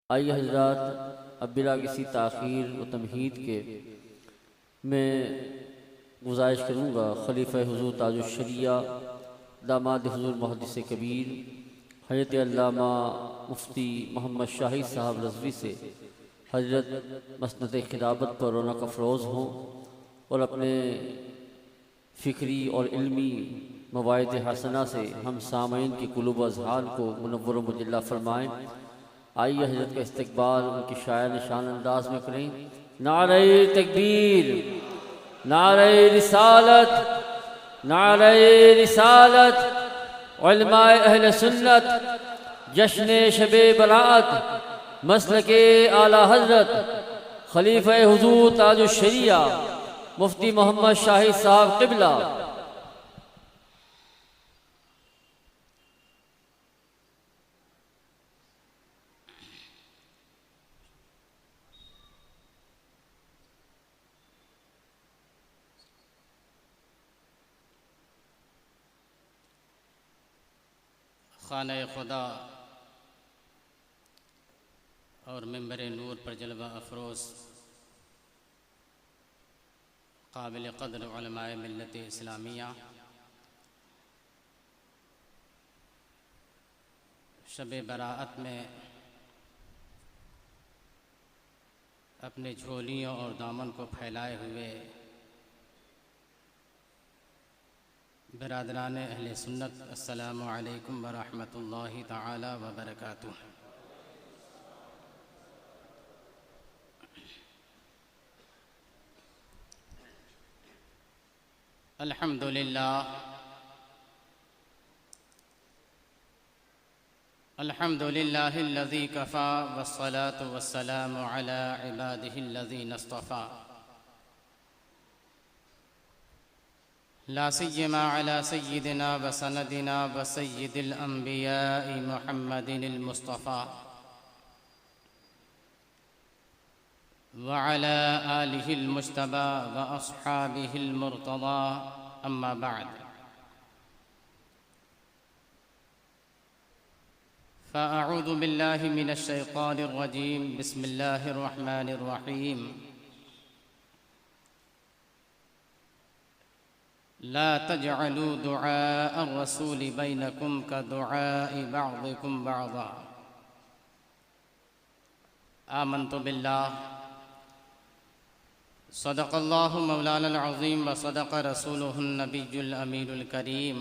آئیے حضرات، اب بلا کسی تاخیر و تمہید کے میں گزارش کروں گا خلیفہ حضور تاج الشریعہ داماد حضور محدث کبیر حضرت علامہ مفتی محمد شاہد صاحب رضوی سے حضرت مسند خطابت پر رونق افروز ہوں اور اپنے فکری اور علمی مواعظ حسنہ سے ہم سامعین کے قلوب و اذہان کو منور و مجلہ فرمائیں۔ آئیے حضرت کا استقبال ان کی شاعر نشان انداز میں کریں۔ نعرہ تکبیر، نعرہ رسالت، نعرہ رسالت، علماء اہل سنت، جشن شب برات، مسلک اعلی حضرت خلیفہ حضور تاج الشریعہ مفتی محمد شاہد صاحب قبلہ۔ خانہ خدا اور منبر نور پر جلوہ افروز قابل قدر علماء ملت اسلامیہ، شب براءت میں اپنے جھولیوں اور دامن کو پھیلائے ہوئے برادران اہل سنت، السلام علیکم ورحمۃ اللہ تعالی وبرکاتہ۔ الحمدللہ الحمدللہ الذی کفا والصلاة والسلام علی عبادہ الذین اصطفا، لا سیما علی سیدنا وسندنا وسید الانبیاء محمد المصطفى وعلى آلہ المجتبى واصحابہ المرتضى، اما بعد فاعوذ باللہ من الشیطان الرجیم، بسم اللہ الرحمن الرحیم۔ لا تجعلوا دعاء الرسول بينكم كدعاء بعضكم بعضا، آمنت بالله صدق الله مولانا العظيم وصدق رسوله النبي الأمين الكريم،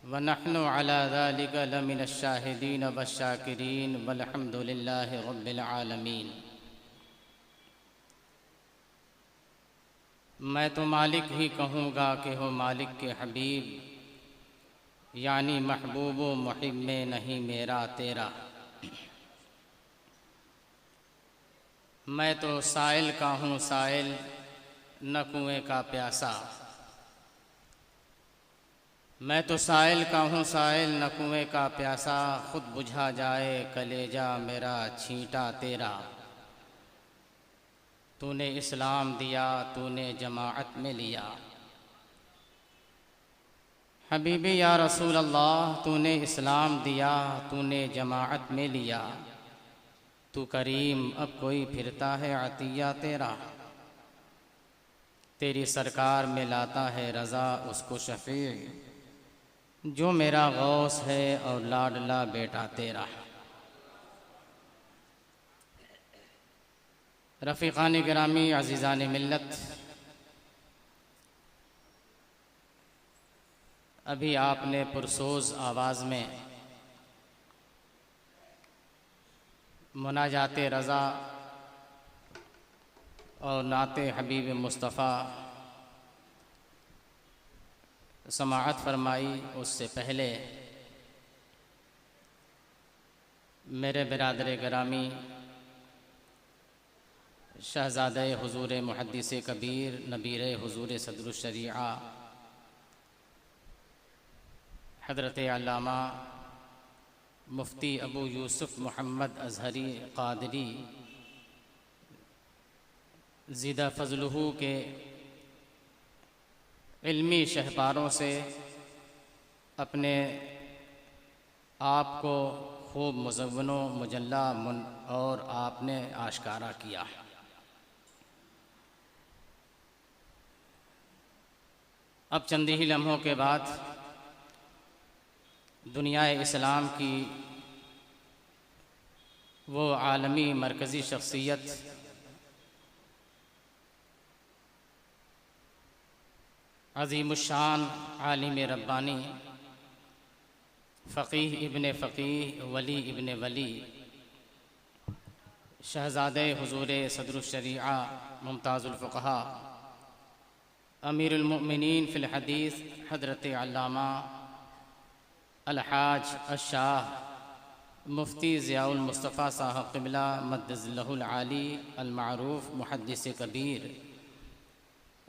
ونحن على ذلك لمن الشاهدين والشاكرين، والحمد لله رب العالمين۔ میں تو مالک ہی کہوں گا کہ ہو مالک کے حبیب، یعنی محبوب و محب میں نہیں میرا تیرا۔ میں تو سائل کا ہوں سائل، نہ کنویں کا پیاسا۔ میں تو سائل کا ہوں سائل، نہ کنویں کا پیاسا، خود بجھا جائے کلیجہ میرا چھینٹا تیرا۔ تو نے اسلام دیا، تو نے جماعت میں لیا، حبیبی یا رسول اللہ، تو نے اسلام دیا، تو نے جماعت میں لیا۔ تو کریم اب کوئی پھرتا ہے عطیہ تیرا، تیری سرکار میں لاتا ہے رضا اس کو شفیع، جو میرا غوث ہے اور لاڈلا بیٹا تیرا۔ رفیقان گرامی، عزیزان ملت، ابھی آپ نے پرسوز آواز میں مناجات رضا اور نعت حبیب مصطفیٰ سماعت فرمائی۔ اس سے پہلے میرے برادر گرامی شہزادہ حضور محدث کبیر، نبیر حضور صدر الشریعہ حضرت علامہ مفتی ابو یوسف محمد اظہری قادری زیدہ فضلہ کے علمی شہپاروں سے اپنے آپ کو خوب مزون و مجلہ اور آپ نے آشکارا کیا۔ اب چند ہی لمحوں کے بعد دنیا اسلام کی وہ عالمی مرکزی شخصیت عظیم الشان عالم ربانی فقیہ ابن فقیہ ولی ابن ولی شہزادہ حضور صدر الشریعہ ممتاز الفقہاء امیر المؤمنین فی الحدیث حضرت علامہ الحاج الشاہ مفتی ضیاء المصطفیٰ صاحب قبلہ مدد ذلہ العالی المعروف محدث کبیر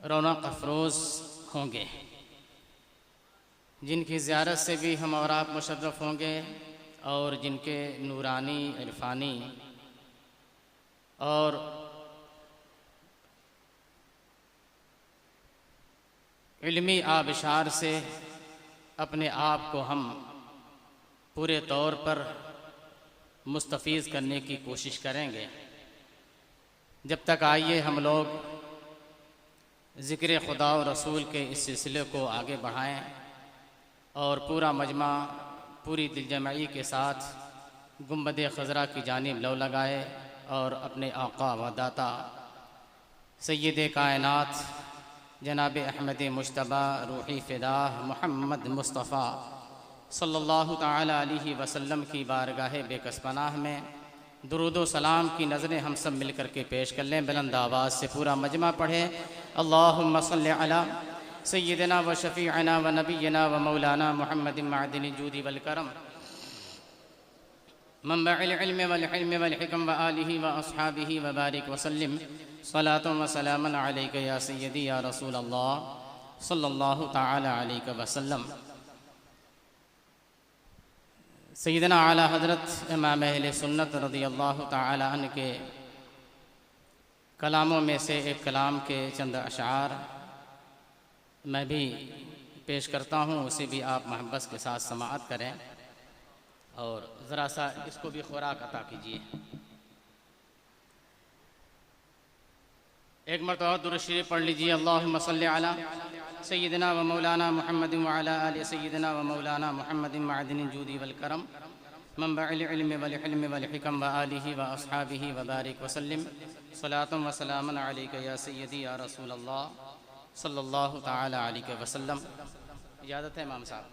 رونق افروز ہوں گے، جن کی زیارت سے بھی ہم اور آپ مشرف ہوں گے، اور جن کے نورانی عرفانی اور علمی آبشار سے اپنے آپ کو ہم پورے طور پر مستفیض کرنے کی کوشش کریں گے۔ جب تک آئیے ہم لوگ ذکر خدا و رسول کے اس سلسلے کو آگے بڑھائیں اور پورا مجمع پوری دل جمعی کے ساتھ گنبد خضرا کی جانب لو لگائے اور اپنے آقا و داتا سید کائنات جناب احمد مجتبیٰ روحی فداہ محمد مصطفیٰ صلی اللہ تعالی علیہ وسلم کی بارگاہ بے کس پناہ میں درود و سلام کی نظریں ہم سب مل کر کے پیش کر لیں۔ بلند آواز سے پورا مجمع پڑھے اللہم صلی علی سیدنا و شفیعنا و نبینا و مولانا محمد معدن الجود والکرم منبع العلم والحلم والحکم و آلہ و اصحابہ و بارک وسلم صلاة و سلاما علیک یا سیدی یا رسول اللہ صلی اللہ تعالی علیہ وسلم۔ سیدنا اعلیٰ حضرت امام اہل سنت رضی اللہ تعالی عنہ کے کلاموں میں سے ایک کلام کے چند اشعار میں بھی پیش کرتا ہوں، اسے بھی آپ محبت کے ساتھ سماعت کریں اور ذرا سا اس کو بھی خوراک عطا کیجیے۔ ایک مرتبہ درود شریف پڑھ لیجیے۔ اللہم صلی علی سیدنا و مولانا محمد وعلی آل سیدنا و مولانا محمد معدن الجود والکرم منبع العلم والحلم والحکم و آلہ و اصحابہ و بارک وسلم صلاة و سلاما علیک یا سیدی یا رسول اللہ صلی اللہ تعالی علیہ وسلم۔ اجازت ہے امام صاحب؟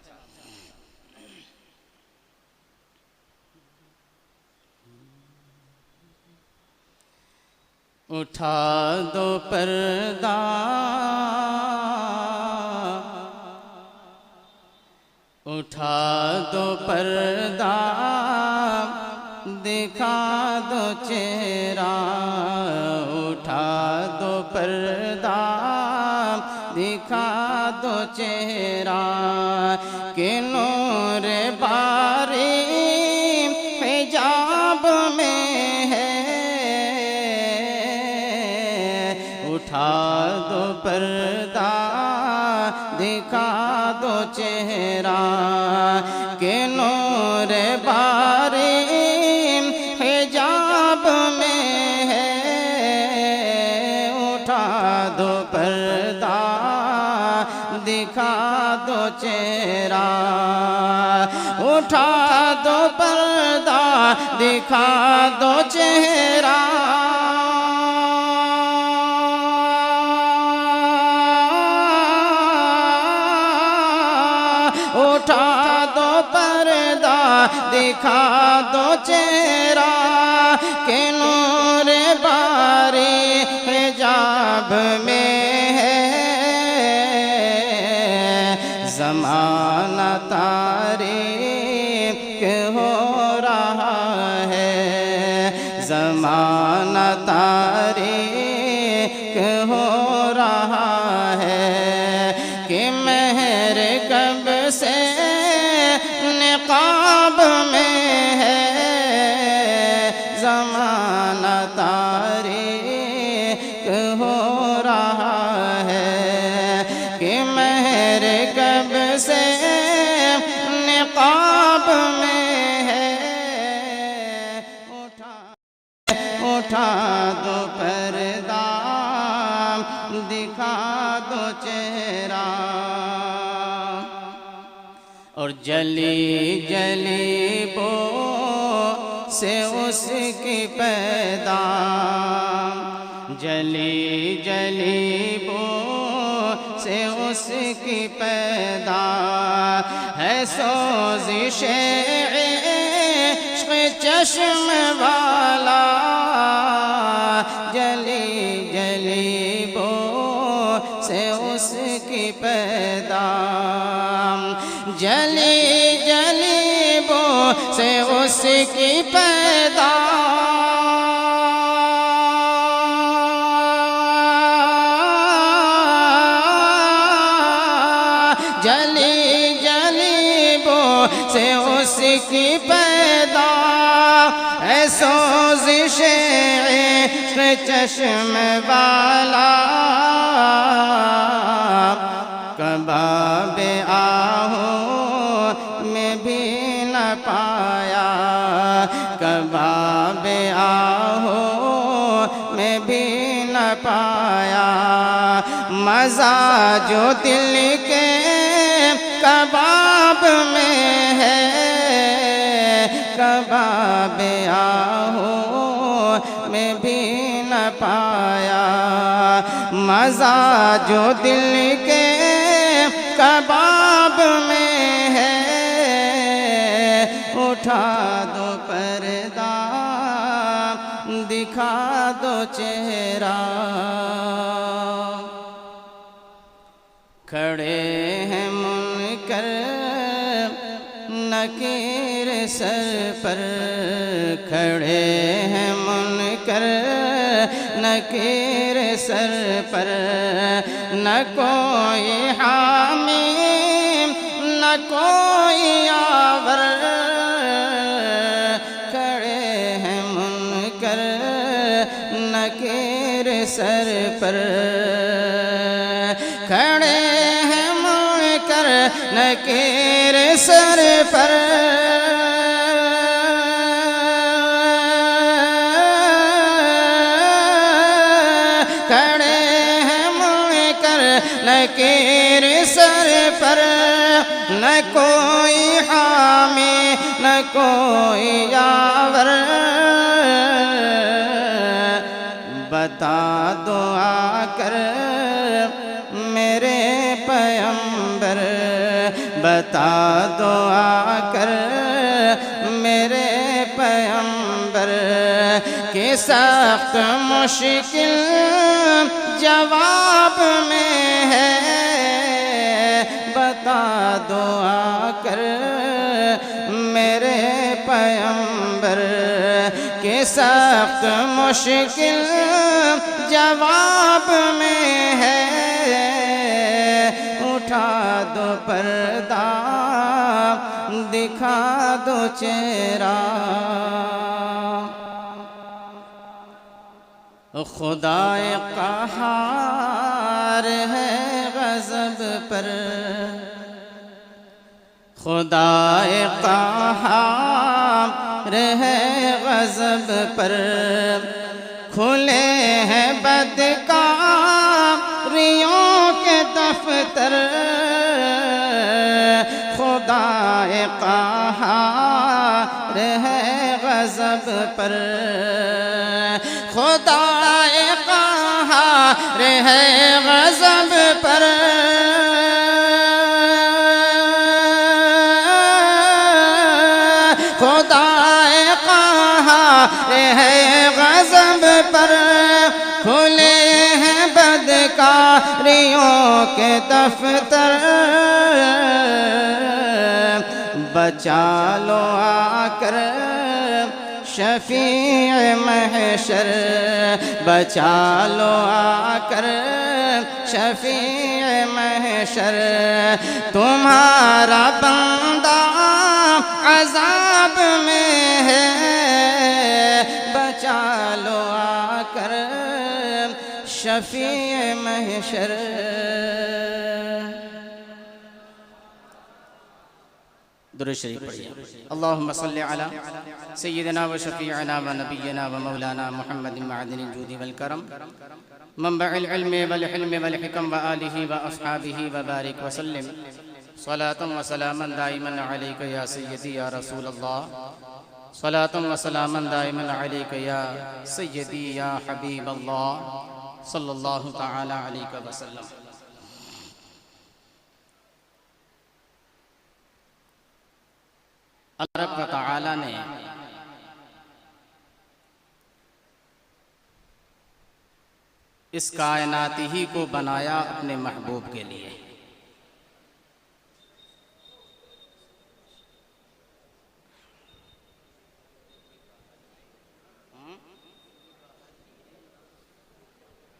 اٹھا دو پردہ اٹھا دو پردہ دکھا دو چہرہ اٹھا دو پردہ دکھا دو چہرہ کہ نور باری حجاب میں ہے اٹھا دو پردہ دکھا دو چہرہ کہ نور باری حجاب میں ہے اٹھا دو پردہ دکھا دو چہرہ اٹھا دو پردہ دکھا دو چہرہ اٹھا دو پردہ دکھا دو چہرہ کہ نور باری حجاب میں ہے زمانہ تاریک ہو رہا ہے زمانہ تاریک ہو رہا ہے کہ مہر کب سے نقاب میں ہے زمانہ تاریک ہو رہا ہے کہ مہر کب سے نقاب میں ہے اٹھا دو پردہ دکھا دو چہرہ اور جلی جلی بو سے اس کی پیدا جلی جلی بو سے اس کی پیدا ہے سوزش عشق چشم والا جلی جلی بو سے اس کی پیدا جلی جلی بو سے اس کی پیدا جلی جلی بو سے اس کی پیدا ہے سوزش عشق چشم والا کباب آہو میں بھی نہ پایا کباب آہو میں بھی نہ پایا مزہ جو دل کے کباب میں ہے کباب آہو میں بھی نہ پایا مزہ جو دل کے کباب میں ہے اٹھا دو پردہ دکھا دو چہرہ کھڑے ہیں منکر نکیر سر پر کھڑے ہیں منکر نکیر سر پر نہ کوئی حامی نہ کوئی یاور کھڑے ہیں منکر نکیر سر پر کھڑے ہیں منکر نکیر سر پر کھڑے ہیں منکر نکیر سر پر نہ کوئی حامی نہ کوئی یاور بتا دو آ کر میرے پیمبر بتا دو آ کر میرے پیمبر کہ سخت مشکل جواب میں ہے بتا دو آ کر میرے پیمبر کہ سخت مشکل جواب میں ہے اٹھا دو پردہ دکھا دو چہرہ خدائے قہار ہے غضب پر خدائے قہار ہے غضب پر کھلے ہیں بدکاریوں کے دفتر خدائے قہار ہے غضب پر خدائے قہار ہے غضب پر خدائے قہار ہے غضب پر کھلے ہیں بدکاریوں کے دفتر بچا لو آ کر شفیع محشر بچا لو آ کر شفیع محشر تمہارا بندہ عذاب میں ہے بچا لو آ کر شفیع محشر درود شریف پڑھیے۔ اللہم صلی علی سیدنا و شفیعنا و نبینا و مولانا محمد معدن الجود والکرم منبع العلم والحلم والحکم و آلہ و اصحابہ و بارک وسلم صلاة و سلاما دائما علیک یا سیدی یا رسول اللہ صلاة و سلاما دائما علیک یا سیدی یا حبیب اللہ صلی اللہ تعالی علیہ وسلم۔ اللہ رب تعالی نے اس کائنات ہی کو بنایا اپنے محبوب کے لیے۔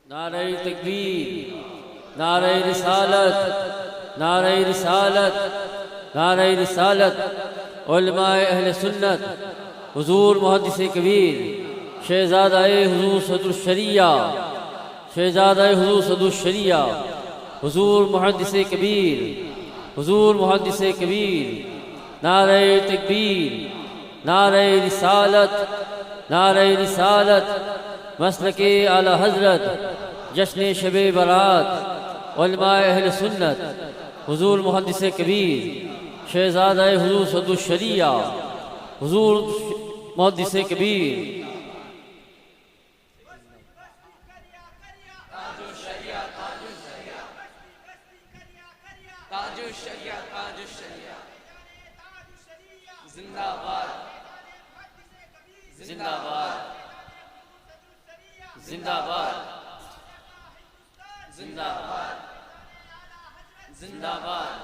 نعرہ تکبیر، نعرہ رسالت، نعرہ رسالت، نعرہ رسالت۔ علماء اہل سنت، حضور محدث کبیر، شہزادہ حضور صدر الشریعہ، شہزادہ حضور صدر الشریعہ، حضور محدث کبیر، حضور محدث کبیر۔ نعرہ تکبیر، نعرہ رسالت، نعرہ رسالت۔ مسلک اعلی حضرت، جشن شب برات، علماء اہل سنت، حضور محدث کبیر، شہزادہ حضور صدر الشریعہ، حضور محدث کبیر۔ زندہ باد، زندہ باد، زندہ باد، زندہ باد، زندہ باد،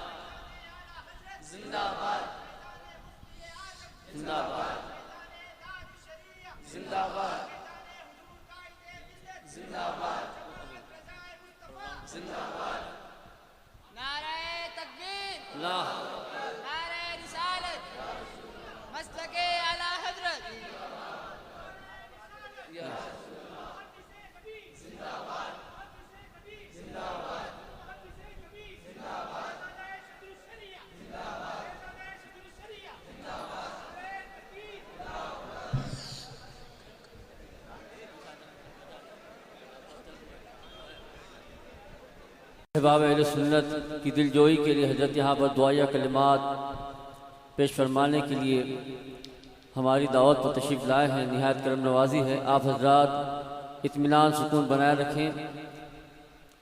زندہ باد، زندہ باد، زندہ باد، زندہ باد، زندہ باد۔ نعرہ تکبیر، اللہ نعرہ رسالت، مسلک اعلی حضرت۔ احباب اہل سنت کی دل جوئی کے لیے حضرت یہاں پر دعائیہ کلمات پیش فرمانے کے لیے ہماری دعوت پر تشریف لائے ہیں۔ نہایت کرم نوازی ہے، آپ حضرات اطمینان سکون بنائے رکھیں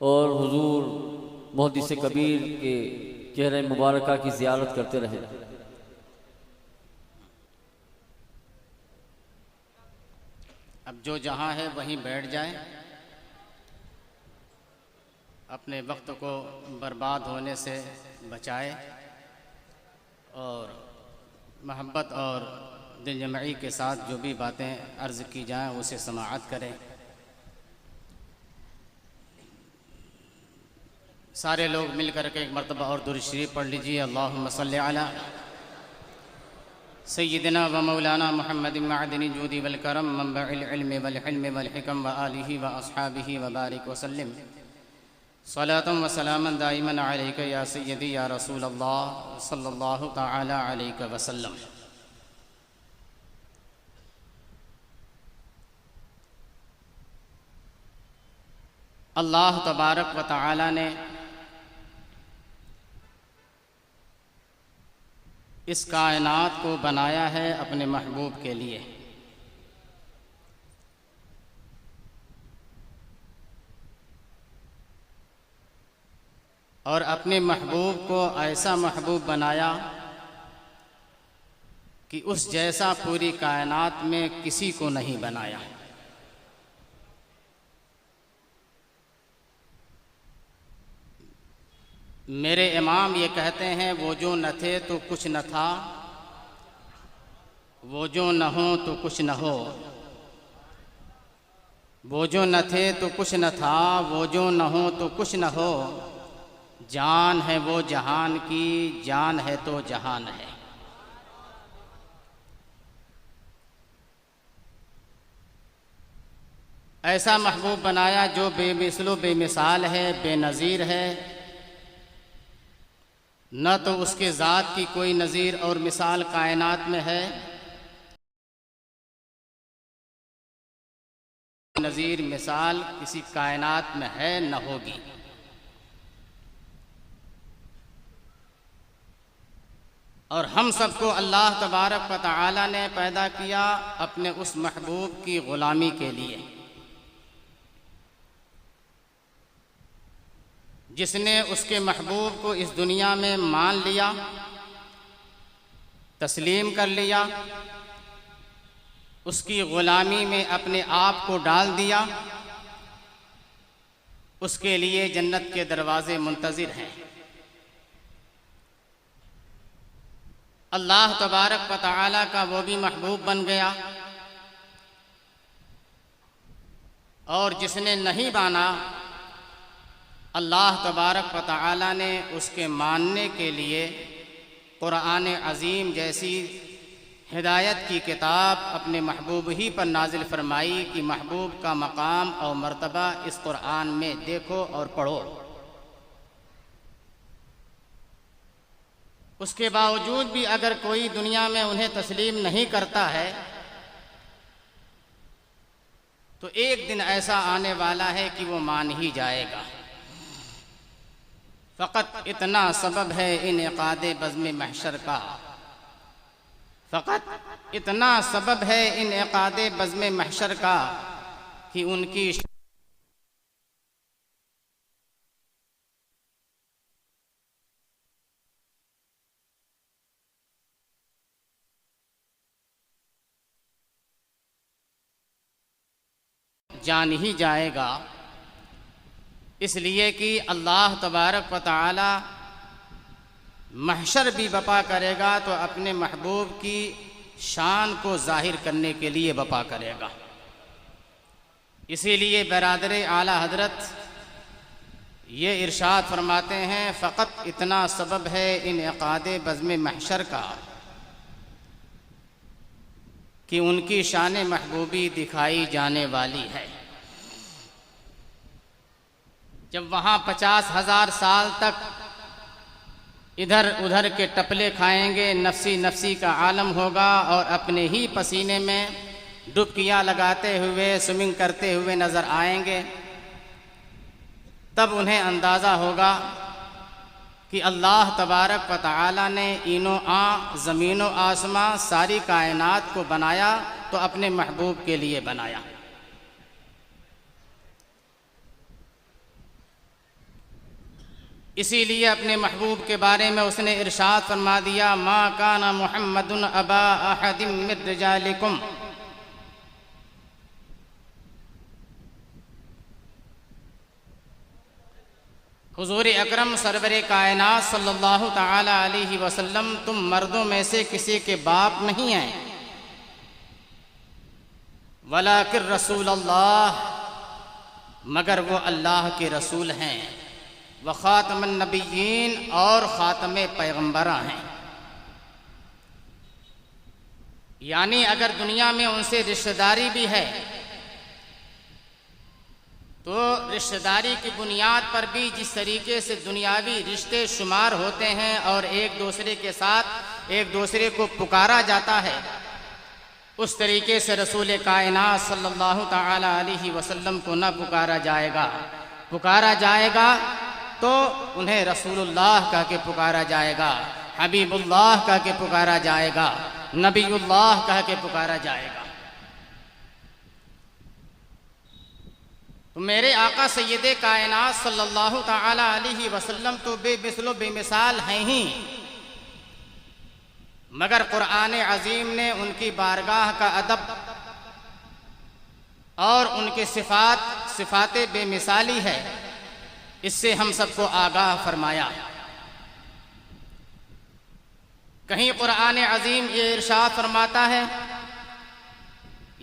اور حضور محدث کبیر کے چہرہ مبارکہ کی زیارت کرتے رہیں۔ اب جو جہاں ہے وہیں بیٹھ جائیں، اپنے وقت کو برباد ہونے سے بچائے اور محبت اور دل جمعی کے ساتھ جو بھی باتیں عرض کی جائیں اسے سماعت کریں۔ سارے لوگ مل کر کے ایک مرتبہ اور درود شریف پڑھ لیجیے۔ اللہم صلی علی سیدنا و مولانا محمد معدن الجود والکرم منبع العلم والحلم والحکم و آلہ و اصحابہ و بارک وسلم صلاة و سلاما دائما علیک یا سیدی یا رسول اللہ صلی اللہ تعالی علیہ وسلم۔ اللہ تبارک و تعالی نے اس کائنات کو بنایا ہے اپنے محبوب کے لیے۔ اور اپنے محبوب کو ایسا محبوب بنایا کہ اس جیسا پوری کائنات میں کسی کو نہیں بنایا۔ میرے امام یہ کہتے ہیں وہ جو نہ تھے تو کچھ نہ تھا، وہ جو نہ ہوں تو کچھ نہ ہو، وہ جو نہ تھے تو کچھ نہ تھا، وہ جو نہ ہوں تو کچھ نہ ہو، جان ہے وہ جہان کی، جان ہے تو جہان ہے۔ ایسا محبوب بنایا جو بے مثل و بے مثال ہے، بے نظیر ہے، نہ تو اس کے ذات کی کوئی نظیر اور مثال کائنات میں ہے، نظیر مثال کسی کائنات میں ہے نہ ہوگی۔ اور ہم سب کو اللہ تبارک و تعالی نے پیدا کیا اپنے اس محبوب کی غلامی کے لیے، جس نے اس کے محبوب کو اس دنیا میں مان لیا، تسلیم کر لیا، اس کی غلامی میں اپنے آپ کو ڈال دیا، اس کے لیے جنت کے دروازے منتظر ہیں۔ اللہ تبارک و تعالی کا وہ بھی محبوب بن گیا، اور جس نے نہیں مانا، اللہ تبارک و تعالی نے اس کے ماننے کے لیے قرآن عظیم جیسی ہدایت کی کتاب اپنے محبوب ہی پر نازل فرمائی کہ محبوب کا مقام اور مرتبہ اس قرآن میں دیکھو اور پڑھو۔ اس کے باوجود بھی اگر کوئی دنیا میں انہیں تسلیم نہیں کرتا ہے تو ایک دن ایسا آنے والا ہے کہ وہ مان ہی جائے گا۔ فقط اتنا سبب ہے انعقاد بزم محشر کا، فقط اتنا سبب ہے انعقاد بزم محشر کا کہ ان کی جان ہی جائے گا، اس لیے کہ اللہ تبارک و تعالی محشر بھی بپا کرے گا تو اپنے محبوب کی شان کو ظاہر کرنے کے لیے بپا کرے گا۔ اسی لیے برادر اعلیٰ حضرت یہ ارشاد فرماتے ہیں، فقط اتنا سبب ہے انعقاد بزم محشر کا کہ ان کی شان محبوبی دکھائی جانے والی ہے۔ جب وہاں 50,000 سال تک ادھر ادھر کے ٹپلے کھائیں گے، نفسی نفسی کا عالم ہوگا، اور اپنے ہی پسینے میں ڈبکیاں لگاتے ہوئے سوئمنگ کرتے ہوئے نظر آئیں گے، تب انہیں اندازہ ہوگا کہ اللہ تبارک و تعالی نے اینو زمین و آسماں ساری کائنات کو بنایا تو اپنے محبوب کے لیے بنایا۔ اسی لیے اپنے محبوب کے بارے میں اس نے ارشاد فرما دیا، ما کان محمد ابا احد من رجالکم، حضور اکرم سرور کائنات صلی اللہ تعالی علیہ وسلم تم مردوں میں سے کسی کے باپ نہیں ہیں، ولیکن رسول اللہ، مگر وہ اللہ کے رسول ہیں، وخاتم النبیین، اور خاتم پیغمبراں ہیں۔ یعنی اگر دنیا میں ان سے رشتہ داری بھی ہے تو رشتہ داری کی بنیاد پر بھی جس طریقے سے دنیاوی رشتے شمار ہوتے ہیں اور ایک دوسرے کے ساتھ ایک دوسرے کو پکارا جاتا ہے، اس طریقے سے رسول کائنات صلی اللہ تعالی علیہ وسلم کو نہ پکارا جائے گا۔ پکارا جائے گا تو انہیں رسول اللہ کہہ کے پکارا جائے گا، حبیب اللہ کہہ کے پکارا جائے گا، نبی اللہ کہہ کے پکارا جائے گا۔ تو میرے آقا سید کائنات صلی اللہ تعالی علیہ وسلم تو بے مثل و بے مثال ہیں ہی، مگر قرآن عظیم نے ان کی بارگاہ کا ادب اور ان کے صفات بے مثالی ہے، اس سے ہم سب کو آگاہ فرمایا۔ کہیں قرآن عظیم یہ ارشاد فرماتا ہے،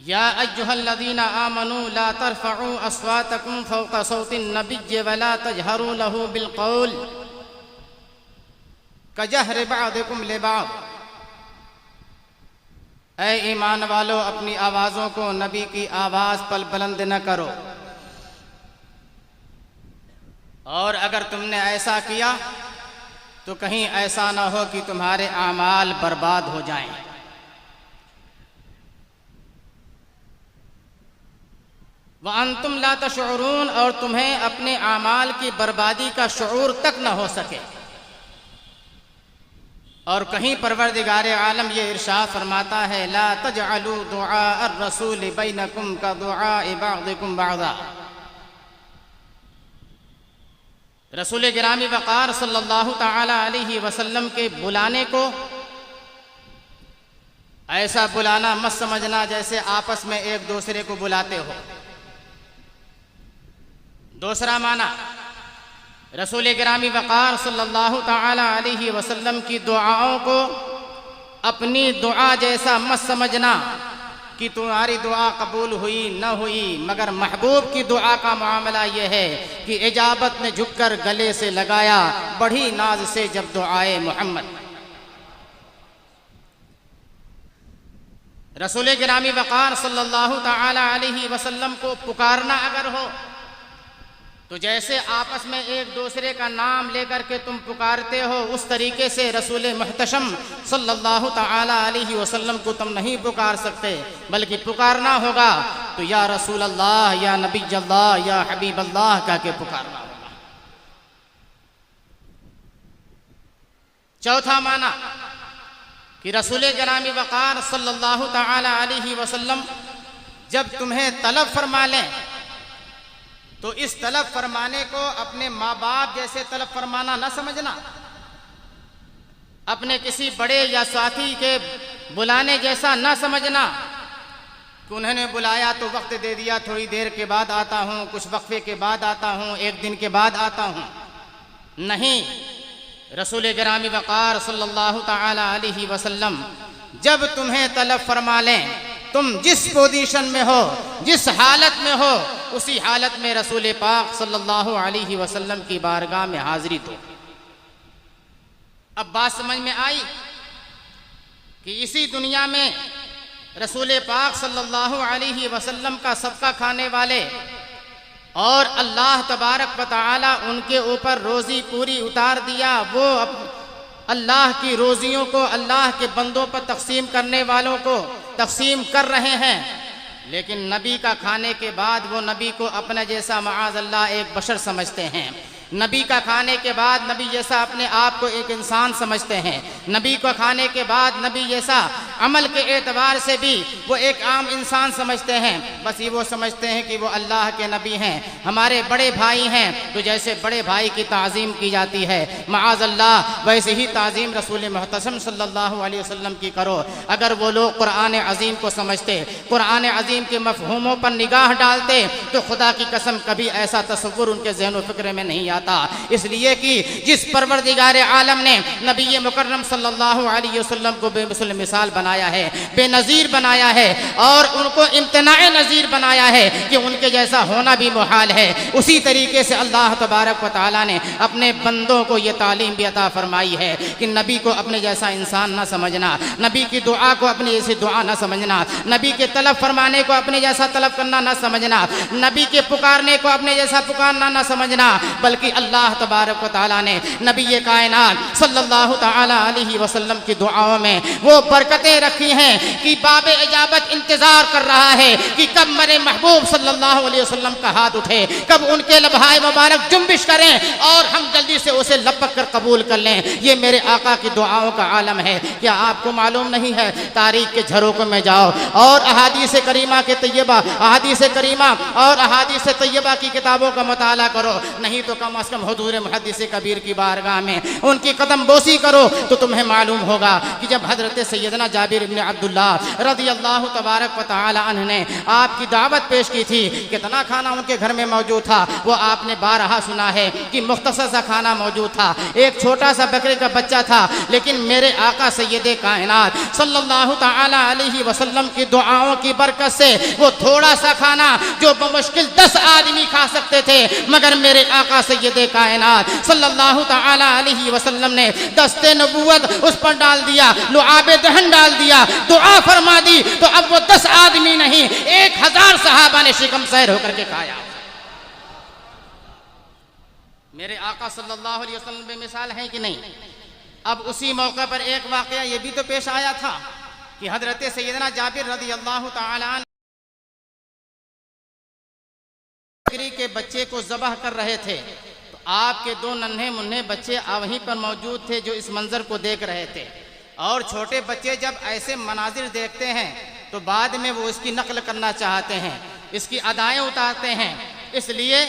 یا ایھا الذین آمنوا لا ترفعوا اصواتکم فوق صوت النبی ولا تجہروا لہ بالقول کجہر بعضکم لبعض، اے ایمان والو اپنی آوازوں کو نبی کی آواز پر بلند نہ کرو، اور اگر تم نے ایسا کیا تو کہیں ایسا نہ ہو کہ تمہارے اعمال برباد ہو جائیں۔ وَأَنْتُمْ لَا تَشْعُرُونَ، اور تمہیں اپنے اعمال کی بربادی کا شعور تک نہ ہو سکے۔ اور کہیں پروردگار عالم یہ ارشاد فرماتا ہے لا تجعلوا دعاء الرسول بینکم کدعاء بعضکم بعضا۔ رسول گرامی وقار صلی اللہ تعالی علیہ وسلم کے بلانے کو ایسا بلانا مت سمجھنا جیسے آپس میں ایک دوسرے کو بلاتے ہو۔ دوسرا معنی، رسول گرامی وقار صلی اللہ تعالی علیہ وسلم کی دعاؤں کو اپنی دعا جیسا مت سمجھنا کہ تمہاری دعا قبول ہوئی نہ ہوئی، مگر محبوب کی دعا کا معاملہ یہ ہے کہ اجابت نے جھک کر گلے سے لگایا بڑی ناز سے جب دعائے محمد۔ رسول گرامی وقار صلی اللہ تعالی علیہ وسلم کو پکارنا اگر ہو تو جیسے آپس میں ایک دوسرے کا نام لے کر کے تم پکارتے ہو، اس طریقے سے رسول محتشم صلی اللہ تعالی علیہ وسلم کو تم نہیں پکار سکتے، بلکہ پکارنا ہوگا تو یا رسول اللہ، یا نبی اللہ، یا حبیب اللہ کہہ کے پکارنا ہوگا۔ چوتھا معنی کہ رسول گرامی وقار صلی اللہ تعالی علیہ وسلم جب تمہیں طلب فرما لیں تو اس طلب فرمانے کو اپنے ماں باپ جیسے طلب فرمانا نہ سمجھنا، اپنے کسی بڑے یا ساتھی کے بلانے جیسا نہ سمجھنا کہ انہوں نے بلایا تو وقت دے دیا، تھوڑی دیر کے بعد آتا ہوں، کچھ وقفے کے بعد آتا ہوں، ایک دن کے بعد آتا ہوں۔ نہیں، رسول گرامی وقار صلی اللہ تعالی علیہ وسلم جب تمہیں طلب فرما لیں، تم جس پوزیشن میں ہو، جس حالت میں ہو، اسی حالت میں رسول پاک صلی اللہ علیہ وسلم کی بارگاہ میں حاضری دو۔ اب بات سمجھ میں آئی کہ اسی دنیا میں رسول پاک صلی اللہ علیہ وسلم کا صدقہ کھانے والے اور اللہ تبارک و تعالی ان کے اوپر روزی پوری اتار دیا، وہ اللہ کی روزیوں کو اللہ کے بندوں پر تقسیم کرنے والوں کو تقسیم کر رہے ہیں، لیکن نبی کا کھانے کے بعد وہ نبی کو اپنا جیسا معاذ اللہ ایک بشر سمجھتے ہیں۔ نبی کا کھانے کے بعد نبی جیسا اپنے آپ کو ایک انسان سمجھتے ہیں۔ نبی کو کھانے کے بعد نبی جیسا عمل کے اعتبار سے بھی وہ ایک عام انسان سمجھتے ہیں، بس یہ وہ سمجھتے ہیں کہ وہ اللہ کے نبی ہیں، ہمارے بڑے بھائی ہیں، تو جیسے بڑے بھائی کی تعظیم کی جاتی ہے معاذ اللہ، ویسے ہی تعظیم رسول محتشم صلی اللہ علیہ وسلم کی کرو۔ اگر وہ لوگ قرآن عظیم کو سمجھتے، قرآن عظیم کے مفہوموں پر نگاہ ڈالتے تو خدا کی قسم کبھی ایسا تصور ان کے ذہن و فکر میں نہیں آتا، اس لیے کہ جس پروردگار عالم نے نبی مکرم صلی اللہ علیہ وسلم کو بے مثل مثال بنایا ہے، بے نظیر بنایا ہے، اور ان کو امتناع نظیر بنایا ہے کہ ان کے جیسا ہونا بھی محال ہے، اسی طریقے سے اللہ تبارک و تعالی نے اپنے بندوں کو یہ تعلیم بھی عطا فرمائی ہے کہ نبی کو اپنے جیسا انسان نہ سمجھنا، نبی کی دعا کو اپنی جیسی دعا نہ سمجھنا، نبی کے طلب فرمانے کو اپنے جیسا طلب کرنا نہ سمجھنا، نبی کے پکارنے کو اپنے جیسا پکارنا نہ سمجھنا، بلکہ اللہ تبارک و تعالیٰ نے نبی کائنات صلی اللہ تعالی علیہ وسلم کی دعاؤں میں وہ برکتیں رکھی ہیں کہ باب اجابت انتظار کر رہا ہے کہ کب میرے محبوب صلی اللہ علیہ وسلم کا ہاتھ اٹھے، کب ان کے لبہائے مبارک جنبش کریں اور ہم جلدی سے اسے لپک کر قبول کر لیں۔ یہ میرے آقا کی دعاؤں کا عالم ہے۔ کیا آپ کو معلوم نہیں ہے؟ تاریخ کے جھروکوں میں جاؤ اور احادیث کریمہ کے طیبہ، احادیث کریمہ اور احادیث طیبہ کی کتابوں کا مطالعہ کرو، نہیں تو کم از کم حضور محدث کبیر کی بارگاہ میں ان کی قدم بوسی کرو تو تمہیں معلوم ہوگا کہ جب حضرت سیدنا جابر بن عبداللہ رضی اللہ تبارک و تعالی عنہ نے آپ کی دعوت پیش کی تھی، کتنا کھانا ان کے گھر میں موجود تھا وہ آپ نے بارہا سنا ہے کہ مختصر سا کھانا موجود تھا، ایک چھوٹا سا بکرے کا بچہ تھا، لیکن میرے آقا سید کائنات صلی اللہ تعالی علیہ وسلم کی دعاؤں کی برکت سے وہ تھوڑا سا کھانا جو بمشکل 10 آدمی کھا سکتے تھے، مگر میرے آقا سید کائنات صلی اللہ تعالی علیہ وسلم نے دست نبوت اس پر ڈال دیا، لعاب دہن ڈال دیا، دعا فرما دی، تو اب وہ 10 آدمی نہیں 1000 صحابہ نے شکم سیر ہو کر کے کھایا۔ میرے آقا صلی اللہ علیہ وسلم بے مثال ہیں کہ نہیں؟ اب اسی موقع پر ایک واقعہ یہ بھی تو پیش آیا تھا کہ حضرت سیدنا جابر رضی اللہ تعالی عنہ بکری کے بچے کو ذبح کر رہے تھے، تو آپ کے دو ننھے منھے بچے وہیں پر موجود تھے جو اس منظر کو دیکھ رہے تھے، اور چھوٹے بچے جب ایسے مناظر دیکھتے ہیں تو بعد میں وہ اس کی نقل کرنا چاہتے ہیں، اس کی ادائیں اتارتے ہیں، اس لیے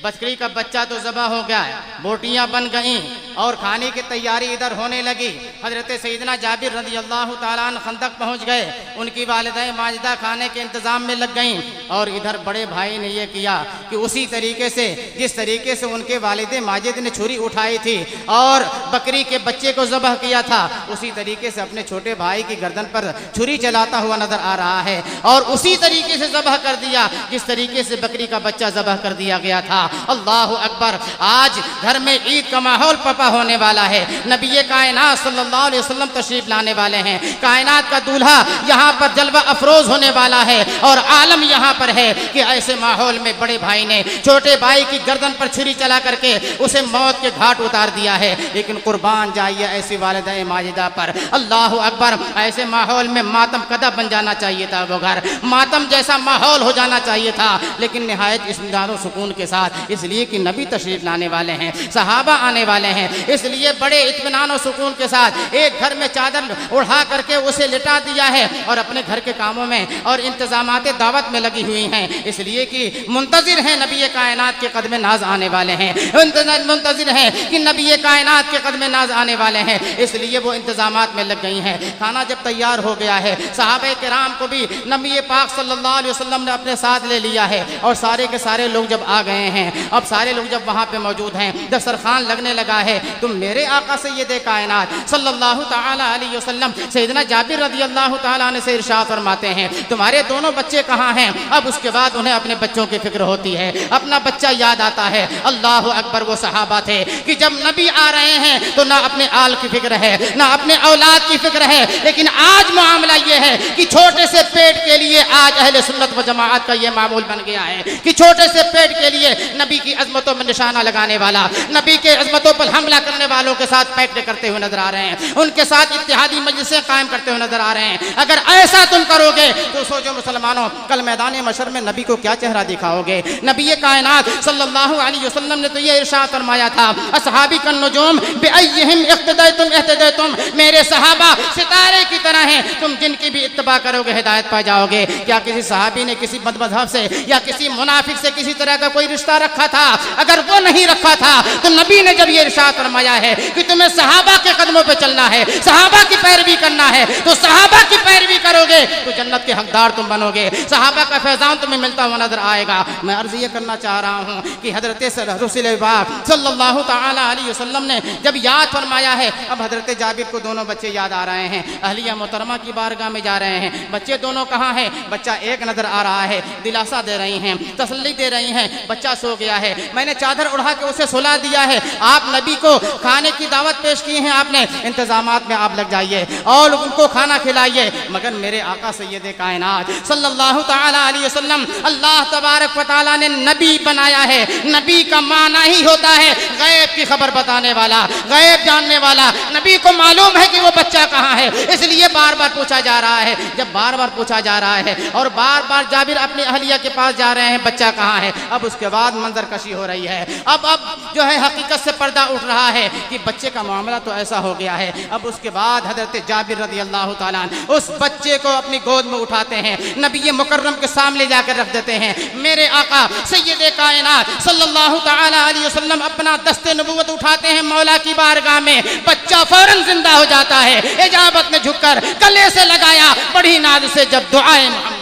بکری کا بچہ تو ذبح ہو گیا، بوٹیاں بن گئیں اور کھانے کی تیاری ادھر ہونے لگی۔ حضرت سیدنا جابر رضی اللہ تعالیٰ عنہ خندق پہنچ گئے، ان کی والدہ ماجدہ کھانے کے انتظام میں لگ گئیں، اور ادھر بڑے بھائی نے یہ کیا کہ اسی طریقے سے جس طریقے سے ان کے والد ماجد نے چھری اٹھائی تھی اور بکری کے بچے کو ذبح کیا تھا، اسی طریقے سے اپنے چھوٹے بھائی کی گردن پر چھری چلاتا ہوا نظر آ رہا ہے، اور اسی طریقے سے ذبح کر دیا جس طریقے سے بکری کا بچہ ذبح کر دیا گیا تھا۔ اللہ اکبر! آج گھر میں عید کا ماحول پپا ہونے والا ہے، نبی کائنات صلی اللہ علیہ وسلم تشریف لانے والے ہیں، کائنات کا دولہا یہاں پر جلوہ افروز ہونے والا ہے، اور عالم یہاں پر ہے کہ ایسے ماحول میں بڑے بھائی نے چھوٹے بھائی کی گردن پر چھری چلا کر کے اسے موت کے گھاٹ اتار دیا ہے، لیکن قربان جائیے ایسی والدہ ماجدہ پر۔ اللہ اکبر! ایسے ماحول میں ماتم کدہ بن جانا چاہیے تھا، وہ گھر ماتم جیسا ماحول ہو جانا چاہیے تھا، لیکن نہایت اطمینان و سکون کے ساتھ، اس لیے کہ نبی تشریف لانے والے ہیں، صحابہ آنے والے ہیں، اس لیے بڑے اطمینان و سکون کے ساتھ ایک گھر میں چادر اڑھا کر کے اسے لٹا دیا ہے، اور اپنے گھر کے کاموں میں اور انتظامات دعوت میں لگی ہوئی ہیں، اس لیے کہ منتظر ہیں نبی کائنات کے قدم ناز آنے والے ہیں، منتظر ہیں کہ نبی کائنات کے قدم ناز آنے والے ہیں، اس لیے وہ انتظامات میں لگ گئی ہیں۔ کھانا جب تیار ہو گیا ہے، صحابہ کرام کو بھی نبی پاک صلی اللہ علیہ وسلم نے اپنے ساتھ لے لیا ہے، اور سارے کے سارے لوگ جب آ گئے ہیں، اب سارے لوگ جب وہاں پہ موجود ہیں، دسترخوان لگنے لگا ہے، تو میرے آقا سید کائنات صلی اللہ تعالی علیہ وسلم سیدنا جابر رضی اللہ تعالیٰ عنہ سے ارشاد فرماتے ہیں تمہارے دونوں بچے کہاں ہیں؟ اب اس کے بعد انہیں اپنے بچوں کی فکر ہوتی ہے، اپنا بچہ یاد آتا ہے۔ اللہ اکبر! وہ صحابہ تھے کہ جب نبی آ رہے ہیں تو نہ اپنے آل کی فکر ہے نہ اپنے اولاد کی فکر ہے، لیکن آج معاملہ یہ ہے کہ چھوٹے سے پیٹ کے لیے آج اہل سنت و جماعت کا یہ معمول بن گیا ہے کہ چھوٹے سے پیٹ کے لیے نبی کی عظمتوں میں نشانہ لگانے والا، نبی کے عظمتوں پر حملہ کرنے والوں کے ساتھ پیکٹ کرتے ہوئے نظر آ رہے ہیں، ان کے ساتھ اتحادی مجلسیں قائم کرتے ہوئے نظر آ رہے ہیں۔ اگر ایسا تم کرو گے تو سوچو مسلمانوں، کل میدان محشر میں نبی کو کیا چہرہ دکھاؤ گے؟ نبی کائنات صلی اللہ علیہ وسلم نے تو یہ ارشاد فرمایا تھا، اصحابی کا نجوم بأیہم اقتدیتم اہتدیتم، میرے صحابہ ستارے کی طرح ہیں، تم جن کی بھی اتباع کرو گے ہدایت پا جاؤ گے۔ کیا کسی صحابی نے کسی بد مذہب سے یا کسی منافق سے کسی طرح کا کوئی رشتہ رکھا تھا؟ اگر وہ نہیں رکھا تھا تو نبی نے جب یہ ارشاد فرمایا ہے کہ تمہیں صحابہ کے قدموں پہ چلنا ہے، صحابہ کی پیروی کرنا ہے، تو صحابہ کی پیروی کرو گے تو جنت کے حقدار تم بنو گے، صحابہ کا فیضان تمہیں ملتا ہوا نظر آئے گا۔ میں عرض یہ کرنا چاہ رہا ہوں کہ حضرت رسول پاک صلی اللہ تعالی علیہ وسلم نے جب یاد فرمایا ہے، اب حضرت جابر کو دونوں بچے یاد آ رہے ہیں، اہلیہ محترمہ کی بارگاہ میں جا رہے ہیں، بچے دونوں کہاں ہیں؟ بچہ ایک نظر آ رہا ہے، دلاسا دے رہی ہیں، تسلی دے رہی ہیں، بچہ سو گیا ہے، میں نے چادر اڑا کے اسے سلا دیا ہے، آپ نبی کو کھانے کی دعوت پیش کی ہے، آپ نے انتظامات میں آپ لگ جائیے اور ان کو کھانا کھلائیے۔ مگر میرے آقا سید کائنات صلی اللہ تعالی علیہ وسلم اللہ تبارک و تعالی نے نبی بنایا ہے، نبی کا معنی ہی ہوتا ہے غیب کی خبر بتانے والا، غیب جاننے والا۔ نبی کو معلوم ہے کہ وہ بچہ کہاں ہے، اس لیے بار بار پوچھا جا رہا ہے۔ جب بار بار پوچھا جا رہا ہے اور بار بار جابر اپنی اہلیہ کے پاس جا رہے ہیں، بچہ کہاں ہے، اب اس کے بعد منظر کشی ہو رہی ہے، اب جو ہے حقیقت سے پردہ اٹھ رہا ہے کہ بچے کا معاملہ تو ایسا ہو گیا ہے۔ اب اس کے بعد حضرت جابر رضی اللہ تعالیٰ عنہ اس بچے کو اپنی گود میں اٹھاتے ہیں، نبی مکرم کے سامنے جا کر رکھ دیتے ہیں۔ میرے آقا سید کائنات صلی اللہ تعالی علیہ وسلم اپنا دست نبوت اٹھاتے ہیں مولا کی بارگاہ میں، بچہ فوراً زندہ ہو جاتا ہے، اجابت میں جھک کر گلے سے لگایا، بڑی ناز سے جب دعائیں محمد۔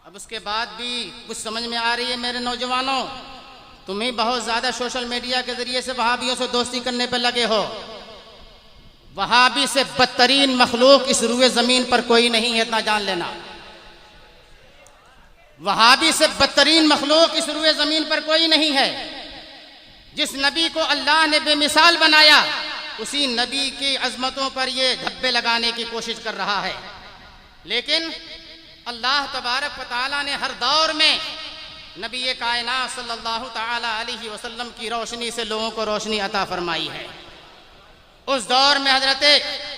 اب اس کے بعد بھی کچھ سمجھ میں آ رہی ہے میرے نوجوانوں؟ تمہیں بہت زیادہ سوشل میڈیا کے ذریعے سے وہابیوں سے دوستی کرنے پہ لگے ہو۔ وہابی سے بدترین مخلوق اس روئے زمین پر کوئی نہیں ہے، اتنا جان لینا۔ وہابی سے بدترین مخلوق اس روئے زمین پر کوئی نہیں ہے۔ جس نبی کو اللہ نے بے مثال بنایا، اسی نبی کی عظمتوں پر یہ دھبے لگانے کی کوشش کر رہا ہے۔ لیکن اللہ تبارک و تعالیٰ نے ہر دور میں نبی کائنات صلی اللہ تعالی علیہ وسلم کی روشنی سے لوگوں کو روشنی عطا فرمائی ہے۔ اس دور میں حضرت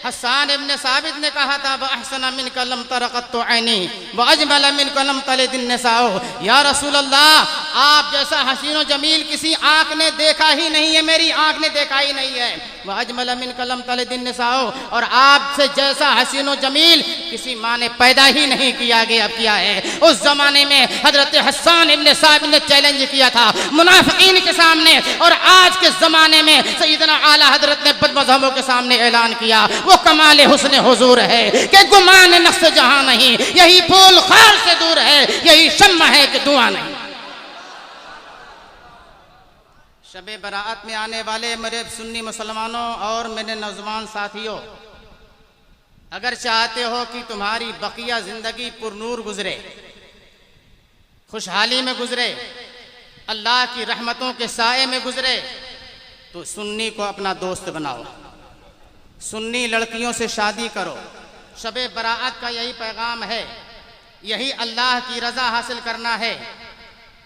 حسان ابن ثابت نے کہا تھا بأحسن منک لم تر قط عینی واجمل منک لم تلد النساء، یا رسول اللہ آپ جیسا حسین و جمیل کسی آنکھ نے دیکھا ہی نہیں ہے، میری آنکھ نے دیکھا ہی نہیں ہے۔ واجمل منک لم تلد النساء، اور آپ سے جیسا حسین و جمیل کسی ماں نے پیدا ہی نہیں کیا ہے۔ اس زمانے میں حضرت حسان ابن ثابت نے چیلنج کیا تھا منافقین کے سامنے، اور آج کے زمانے میں سیدنا اعلیٰ حضرت نے بد مذہبوں کے سامنے اعلان کیا وہ کمال حسن حضور ہے کہ گمان نقص جہاں نہیں، یہی پھول خار سے دور ہے، یہی شمع ہے کہ دعا نہیں۔ شب برات میں آنے والے میرے سنی مسلمانوں اور میرے نوجوان ساتھیوں، اگر چاہتے ہو کہ تمہاری بقیہ زندگی پر نور گزرے، خوشحالی میں گزرے، اللہ کی رحمتوں کے سائے میں گزرے، تو سنی کو اپنا دوست بناؤ، سنی لڑکیوں سے شادی کرو۔ شب برات کا یہی پیغام ہے، یہی اللہ کی رضا حاصل کرنا ہے۔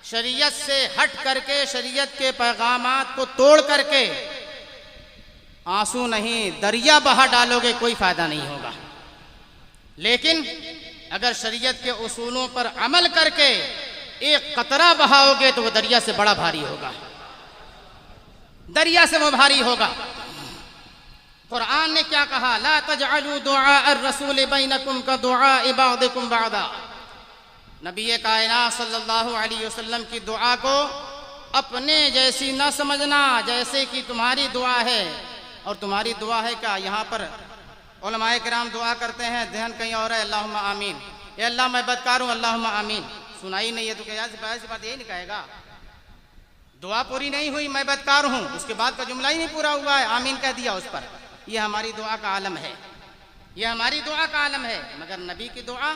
شریعت سے ہٹ کر کے، شریعت کے پیغامات کو توڑ کر کے آنسو نہیں دریا بہا ڈالو گے کوئی فائدہ نہیں ہوگا، لیکن اگر شریعت کے اصولوں پر عمل کر کے ایک قطرہ بہاؤ گے تو وہ دریا سے بڑا بھاری ہوگا، دریا سے وہ بھاری ہوگا۔ قرآن نے کیا کہا؟ لا تجعلوا دعاء الرسول بینکم کدعاء بعضکم بعضا۔ نبی کائنات صلی اللہ علیہ وسلم کی دعا کو اپنے جیسی نہ سمجھنا، جیسے کہ تمہاری دعا ہے، اور تمہاری دعا ہے کیا؟ یہاں پر علماء کرام دعا کرتے ہیں، ذہن کہیں اور ہے، اللہم آمین، اے اللہ میں بدکار ہوں، اللہم آمین۔ سنائی نہیں ہے تو کیا ایسی بات یہی نہیں کہے گا؟ دعا پوری نہیں ہوئی، میں بدکار ہوں، اس کے بعد کا جملہ ہی نہیں پورا ہوا ہے، آمین کہہ دیا اس پر۔ یہ ہماری دعا کا عالم ہے، یہ ہماری دعا کا عالم ہے، مگر نبی کی دعا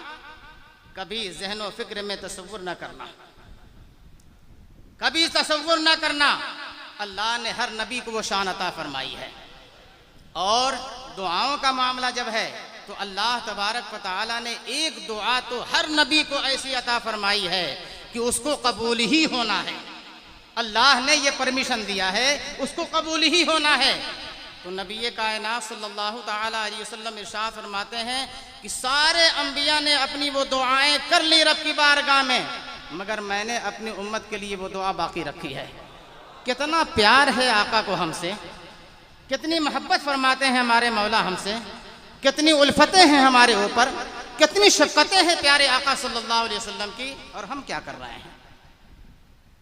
کبھی ذہن و فکر میں تصور نہ کرنا، کبھی تصور نہ کرنا۔ اللہ نے ہر نبی کو وہ شان عطا فرمائی ہے، اور دعاؤں کا معاملہ جب ہے تو اللہ تبارک و تعالیٰ نے ایک دعا تو ہر نبی کو ایسی عطا فرمائی ہے کہ اس کو قبول ہی ہونا ہے۔ اللہ نے یہ پرمیشن دیا ہے، اس کو قبول ہی ہونا ہے۔ تو نبی کائنات صلی اللہ تعالیٰ علیہ وسلم ارشاد فرماتے ہیں کہ سارے انبیاء نے اپنی وہ دعائیں کر لی رب کی بارگاہ میں، مگر میں نے اپنی امت کے لیے وہ دعا باقی رکھی ہے۔ کتنا پیار ہے آقا کو ہم سے، کتنی محبت فرماتے ہیں ہمارے مولا ہم سے، کتنی الفتیں ہیں ہمارے اوپر، کتنی شفقتیں ہیں پیارے آقا صلی اللہ علیہ وسلم کی، اور ہم کیا کر رہے ہیں؟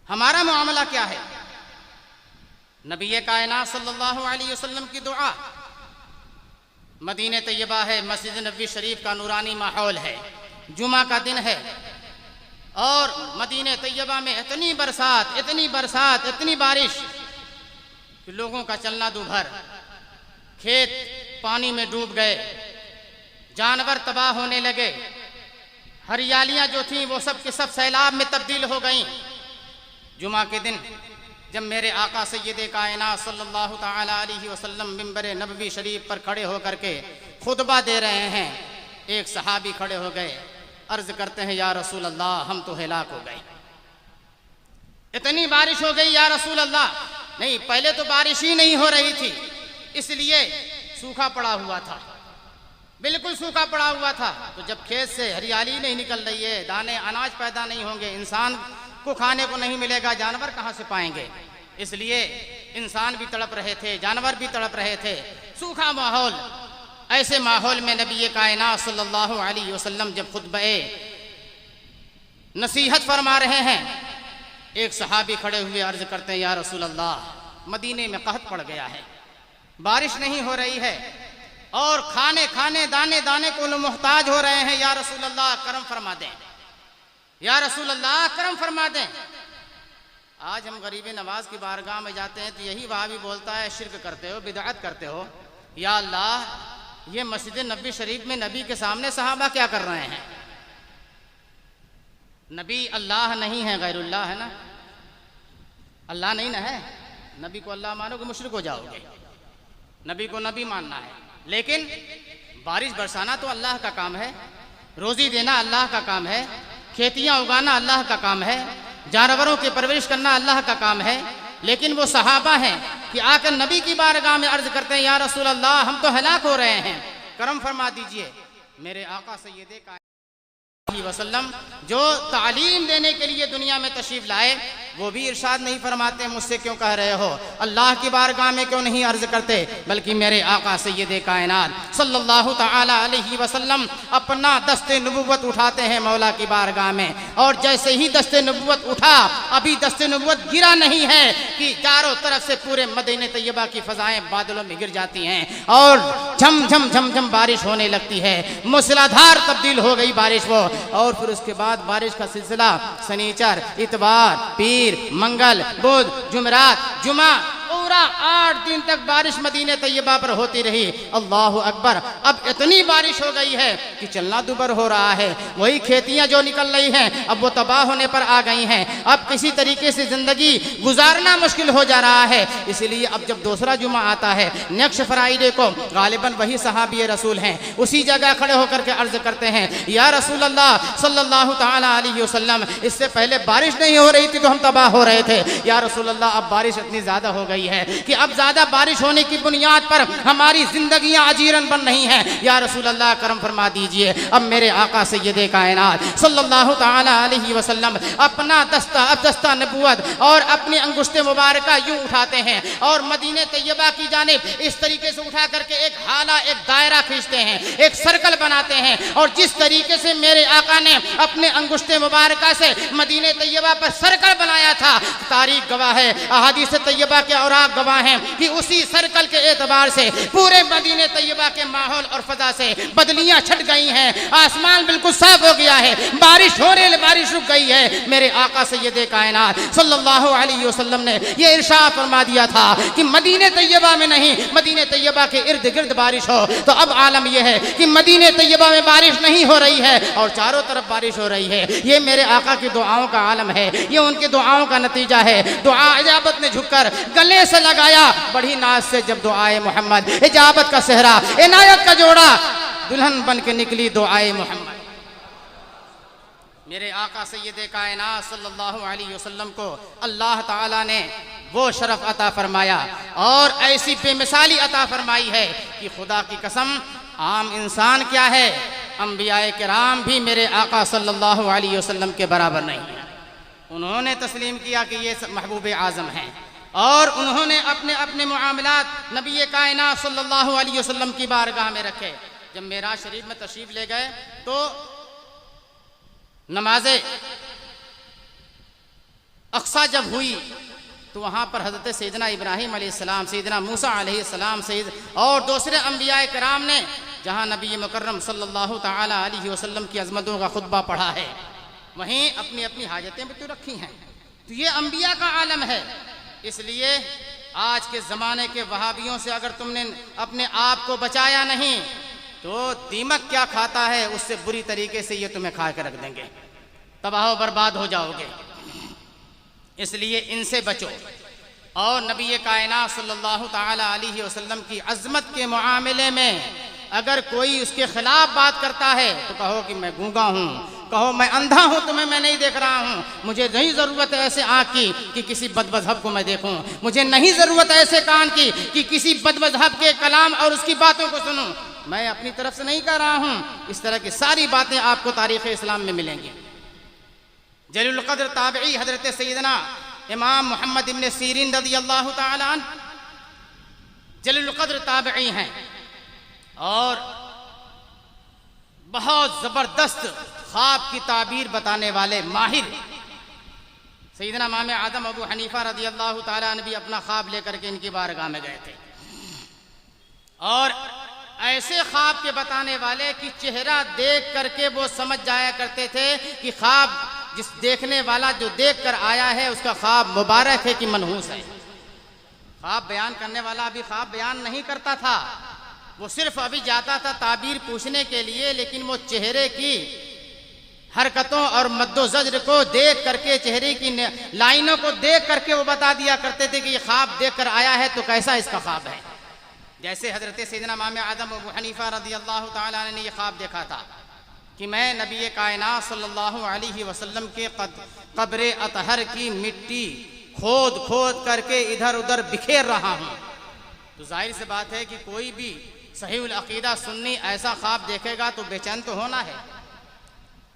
ہمارا معاملہ کیا ہے؟ نبی کائنات صلی اللہ علیہ وسلم کی دعا، مدینہ طیبہ ہے، مسجد نبوی شریف کا نورانی ماحول ہے، جمعہ کا دن ہے، اور مدینہ طیبہ میں اتنی برسات، اتنی بارش کہ لوگوں کا چلنا دوبھر، کھیت پانی میں ڈوب گئے، جانور تباہ ہونے لگے، ہریالیاں جو تھیں وہ سب کے سب سیلاب میں تبدیل ہو گئیں۔ جمعہ کے دن جب میرے آقا سید کائنات صلی اللہ تعالیٰ علیہ وسلم منبر نبوی شریف پر کھڑے ہو کر کے خطبہ دے رہے ہیں، ایک صحابی کھڑے ہو گئے، عرض کرتے ہیں یا رسول اللہ ہم تو ہلاک ہو گئے، اتنی بارش ہو گئی یا رسول اللہ۔ نہیں، پہلے تو بارش ہی نہیں ہو رہی تھی، اس لیے سوکھا پڑا ہوا تھا، بالکل سوکھا پڑا ہوا تھا۔ تو جب کھیت سے ہریالی نہیں نکل رہی ہے، دانے اناج پیدا نہیں ہوں گے، انسان کو کھانے کو نہیں ملے گا، جانور کہاں سے پائیں گے؟ اس لیے انسان بھی تڑپ رہے تھے، جانور بھی تڑپ رہے تھے، سوکھا ماحول۔ ایسے ماحول میں نبی کائنات صلی اللہ علیہ وسلم جب خطبہ نصیحت فرما رہے ہیں، ایک صحابی کھڑے ہوئے عرض کرتے ہیں یا رسول اللہ مدینے میں قحط پڑ گیا ہے، بارش نہیں ہو رہی ہے، اور کھانے دانے کو لوگ محتاج ہو رہے ہیں، یا رسول اللہ کرم فرما دیں، یا رسول اللہ کرم فرما دیں۔ آج ہم غریب نواز کی بارگاہ میں جاتے ہیں تو یہی وہابی بولتا ہے شرک کرتے ہو، بدعت کرتے ہو۔ یا اللہ، یہ مسجد نبوی شریف میں نبی کے سامنے صحابہ کیا کر رہے ہیں؟ نبی اللہ نہیں ہے، غیر اللہ ہے نا، اللہ نہیں نہ ہے۔ نبی کو اللہ مانو گے مشرک ہو جاؤ گے، نبی کو نبی ماننا ہے۔ لیکن بارش برسانا تو اللہ کا کام ہے، روزی دینا اللہ کا کام ہے، کھیتیاں اگانا اللہ کا کام ہے، جانوروں کی پرورش کرنا اللہ کا کام ہے، لیکن وہ صحابہ ہیں کہ آ کر نبی کی بارگاہ میں عرض کرتے ہیں یا رسول اللہ ہم تو ہلاک ہو رہے ہیں، کرم فرما دیجئے۔ میرے آقا سید کائنات وسلم جو تعلیم دینے کے لیے دنیا میں تشریف لائے، وہ بھی ارشاد نہیں فرماتے مجھ سے کیوں کہہ رہے ہو، اللہ کی بارگاہ میں کیوں نہیں عرض کرتے، بلکہ میرے آقا سید کائنات صلی اللہ تعالی علیہ وسلم اپنا دست نبوت اٹھاتے ہیں مولا کی بارگاہ میں، اور جیسے ہی دست نبوت اٹھا، ابھی دست نبوت گرا نہیں ہے کہ چاروں طرف سے پورے مدینہ طیبہ کی فضائیں بادلوں میں گر جاتی ہیں اور جھم جھم جھم جھم بارش ہونے لگتی ہے، موسلادھار تبدیل ہو گئی بارش وہ، اور پھر اس کے بعد بارش کا سلسلہ سنیچر، اتوار، پیر، منگل، بدھ، جمعرات، جمعہ، پورا 8 دن تک بارش مدینہ طیبہ پر ہوتی رہی۔ اللہ اکبر، اب اتنی بارش ہو گئی ہے کہ چلنا دوبر ہو رہا ہے، وہی کھیتیاں جو نکل رہی ہیں اب وہ تباہ ہونے پر آ گئی ہیں، اب کسی طریقے سے زندگی گزارنا مشکل ہو جا رہا ہے۔ اسی لیے اب جب دوسرا جمعہ آتا ہے نیکسٹ فرائیڈے کو، غالباً وہی صحابی رسول ہیں اسی جگہ کھڑے ہو کر کے عرض کرتے ہیں یا رسول اللہ صلی اللہ تعالی علیہ وسلم، اس سے پہلے بارش نہیں ہو رہی تھی تو ہم تباہ ہو رہے تھے، یا رسول اللہ اب بارش اتنی زیادہ ہو گئی ہے کہ اب زیادہ بارش ہونے کی بنیاد پر ہماری زندگیاں اجیرن بن رہی ہیں، یا رسول اللہ کرم فرما دیجئے۔ اب میرے آقا سید کائنات صلی اللہ تعالی علیہ وسلم اپنا دستہ نبوت اور اپنی انگشت مبارکہ یوں اٹھاتے ہیں اور مدینہ طیبہ کی جانب اس طریقے سے اٹھا کر کے ایک حالہ، ایک دائرہ کھینچتے ہیں، ایک سرکل بناتے ہیں، اور جس طریقے سے میرے آقا نے اپنے انگشت مبارکہ سے مدینہ طیبہ پر سرکل بنایا تھا، تاریخ گواہ ہے، احادیث طیبہ کے اوراق گواہ ہیں کہ اسی سرکل کے اعتبار سے پورے مدینہ طیبہ کے ماحول اور فضا سے بدلیاں چھٹ گئی ہیں، آسمان بالکل صاف ہو گیا ہے، بارش رک گئی ہے۔ میرے آقا سید کائنات صلی اللہ علیہ وسلم نے یہ ارشاد فرما دیا تھا کہ مدینہ طیبہ میں نہیں، مدینہ طیبہ کے ارد گرد بارش ہو۔ تو اب عالم یہ ہے کہ مدینہ طیبہ میں بارش نہیں ہو رہی ہے اور چاروں طرف بارش ہو رہی ہے، یہ میرے آقا کی دعاؤں کا عالم ہے، یہ ان کی دعاؤں کا نتیجہ ہے۔ دعا اجابت نے جھک کر گلے سے لگایا بڑی ناز سے، جب دعائے محمد اجابت کا صحرا، عنایت کا جوڑا، دلہن بن کے نکلی دعائے محمد۔ میرے آقا سید کائنات صلی اللہ علیہ وسلم کو اللہ تعالیٰ نے وہ شرف عطا فرمایا اور ایسی بے مثالی عطا فرمائی ہے کہ خدا کی قسم عام انسان کیا ہے، انبیاء کرام بھی میرے آقا صلی اللہ علیہ وسلم کے برابر نہیں ہیں۔ انہوں نے تسلیم کیا کہ یہ محبوب اعظم ہیں، اور انہوں نے اپنے اپنے معاملات نبی کائنات صلی اللہ علیہ وسلم کی بارگاہ میں رکھے۔ جب معراج شریف میں تشریف لے گئے تو نماز اقصی جب ہوئی تو وہاں پر حضرت سیدنا ابراہیم علیہ السلام، سیدنا موسیٰ علیہ السلام اور دوسرے انبیاء کرام نے جہاں نبی مکرم صلی اللہ تعالی علیہ وسلم کی عظمتوں کا خطبہ پڑھا ہے، وہیں اپنی اپنی حاجتیں بھی تو رکھی ہیں۔ تو یہ انبیاء کا عالم ہے، اس لیے آج کے زمانے کے وہابیوں سے اگر تم نے اپنے آپ کو بچایا نہیں تو دیمک کیا کھاتا ہے اس سے بری طریقے سے یہ تمہیں کھا کے رکھ دیں گے، تباہ و برباد ہو جاؤ گے۔ اس لیے ان سے بچو، اور نبی کائنات صلی اللہ تعالی علیہ وسلم کی عظمت کے معاملے میں اگر کوئی اس کے خلاف بات کرتا ہے تو کہو کہ میں گونگا ہوں، کہو میں اندھا ہوں، تمہیں میں نہیں دیکھ رہا ہوں، مجھے نہیں ضرورت ہے ایسے آنکھ کی کہ کسی بد مذہب کو میں دیکھوں، مجھے نہیں ضرورت ہے ایسے کان کی کہ کسی بد مذہب کے کلام اور اس کی باتوں کو سنوں، میں اپنی طرف سے نہیں کر رہا ہوں۔ اس طرح کی ساری باتیں آپ کو تاریخ اسلام میں ملیں گی۔ جلیل القدر تابعی حضرت سیدنا امام محمد ابن سیرین رضی اللہ تعالی عنہ جلیل القدر تابعی ہیں اور بہت زبردست خواب کی تعبیر بتانے والے ماہر۔ سیدنا امام اعظم ابو حنیفہ رضی اللہ تعالی عنہ بھی اپنا خواب لے کر کے ان کی بارگاہ میں گئے تھے، اور ایسے خواب کے بتانے والے کہ چہرہ دیکھ کر کے وہ سمجھ جایا کرتے تھے کہ خواب جس دیکھنے والا جو دیکھ کر آیا ہے اس کا خواب مبارک ہے کہ منحوس ہے۔ خواب بیان کرنے والا ابھی خواب بیان نہیں کرتا تھا، وہ صرف ابھی جاتا تھا تعبیر پوچھنے کے لیے، لیکن وہ چہرے کی حرکتوں اور مد و زجر کو دیکھ کر کے، چہرے کی لائنوں کو دیکھ کر کے وہ بتا دیا کرتے تھے کہ یہ خواب دیکھ کر آیا ہے تو کیسا اس کا خواب ہے۔ جیسے حضرت سیدنا امام اعظم ابو حنیفہ رضی اللہ تعالیٰ عنہ نے یہ خواب دیکھا تھا کہ میں نبی کائنات صلی اللہ علیہ وسلم کے قبر اطہر کی مٹی کھود کھود کر کے ادھر ادھر بکھیر رہا ہوں، تو ظاہر سی بات ہے کہ کوئی بھی صحیح العقیدہ سنی ایسا خواب دیکھے گا تو بے چین تو ہونا ہے،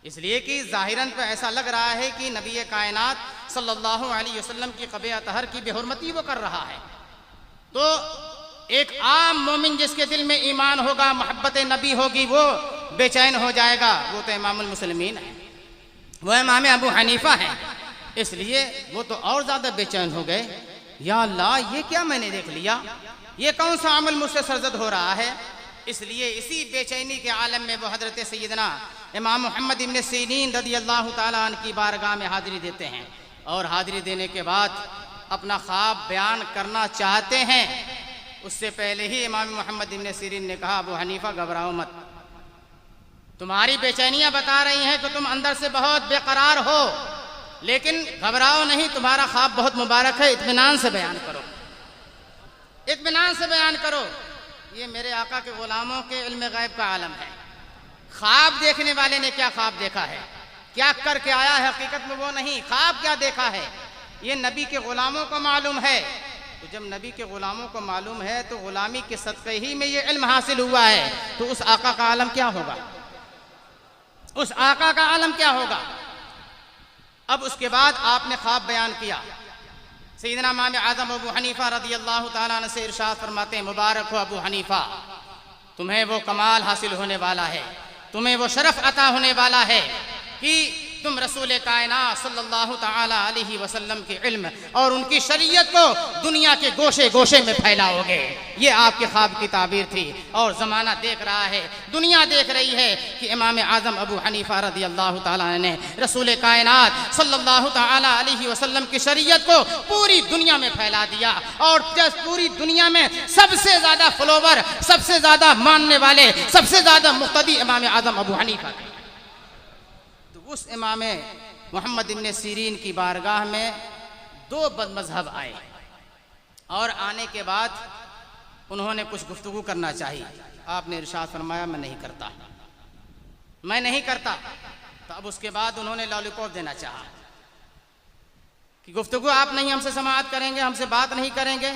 اس لیے کہ ظاہراً پہ ایسا لگ رہا ہے کہ نبی کائنات صلی اللہ علیہ وسلم کی قبر اطہر کی بے حرمتی وہ کر رہا ہے۔ تو ایک عام مومن جس کے دل میں ایمان ہوگا، محبت نبی ہوگی، وہ بے چین ہو جائے گا۔ وہ تو امام المسلمین ہے، وہ امام ابو حنیفہ ہیں، اس لیے وہ تو اور زیادہ بے چین ہو گئے۔ یا اللہ، یہ کیا میں نے دیکھ لیا، یہ کون سا عمل مجھ سے سرزد ہو رہا ہے؟ اس لیے اسی بے چینی کے عالم میں وہ حضرت سیدنا امام محمد ابن سیرین رضی اللہ تعالیٰ عنہ کی بارگاہ میں حاضری دیتے ہیں، اور حاضری دینے کے بعد اپنا خواب بیان کرنا چاہتے ہیں۔ اس سے پہلے ہی امام محمد ابن سیرین نے کہا، ابو حنیفہ گھبراؤ مت، تمہاری بے چینیاں بتا رہی ہیں کہ تم اندر سے بہت بے قرار ہو، لیکن گھبراؤ نہیں، تمہارا خواب بہت مبارک ہے، اطمینان سے بیان کرو، اطمینان سے بیان کرو۔ یہ میرے آقا کے غلاموں کے علم غیب کا عالم ہے۔ خواب دیکھنے والے نے کیا خواب دیکھا ہے، کیا کر کے آیا ہے، حقیقت میں وہ نہیں، خواب کیا دیکھا ہے یہ نبی کے غلاموں کو معلوم ہے۔ تو جب نبی کے غلاموں کو معلوم ہے تو غلامی کے صدقے ہی میں یہ علم حاصل ہوا ہے، تو اس آقا کا عالم کیا ہوگا، اس آقا کا عالم کیا ہوگا۔ اب اس کے بعد آپ نے خواب بیان کیا۔ سیدنا امام اعظم ابو حنیفہ رضی اللہ تعالیٰ عنہ سے ارشاد فرماتے ہیں، مبارک ہو ابو حنیفہ، تمہیں وہ کمال حاصل ہونے والا ہے، تمہیں وہ شرف عطا ہونے والا ہے کہ تم رسول کائنات صلی اللہ تعالیٰ علیہ وسلم کے علم اور ان کی شریعت کو دنیا کے گوشے گوشے میں پھیلاؤ گے۔ یہ آپ کے خواب کی تعبیر تھی، اور زمانہ دیکھ رہا ہے، دنیا دیکھ رہی ہے کہ امام اعظم ابو حنیفہ رضی اللہ تعالیٰ نے رسول کائنات صلی اللہ تعالیٰ علیہ وسلم کی شریعت کو پوری دنیا میں پھیلا دیا، اور جس پوری دنیا میں سب سے زیادہ فالوور، سب سے زیادہ ماننے والے، سب سے زیادہ مقتدی امام اعظم ابو حنیفہ تھے۔ اس امام محمد ابن سیرین کی بارگاہ میں دو بد مذہب آئے، اور آنے کے بعد انہوں نے کچھ گفتگو کرنا چاہی۔ آپ نے ارشاد فرمایا، میں نہیں کرتا، میں نہیں کرتا۔ تو اب اس کے بعد انہوں نے لالی پاپ دینا چاہا کہ گفتگو آپ نہیں ہم سے سماعت کریں گے، ہم سے بات نہیں کریں گے،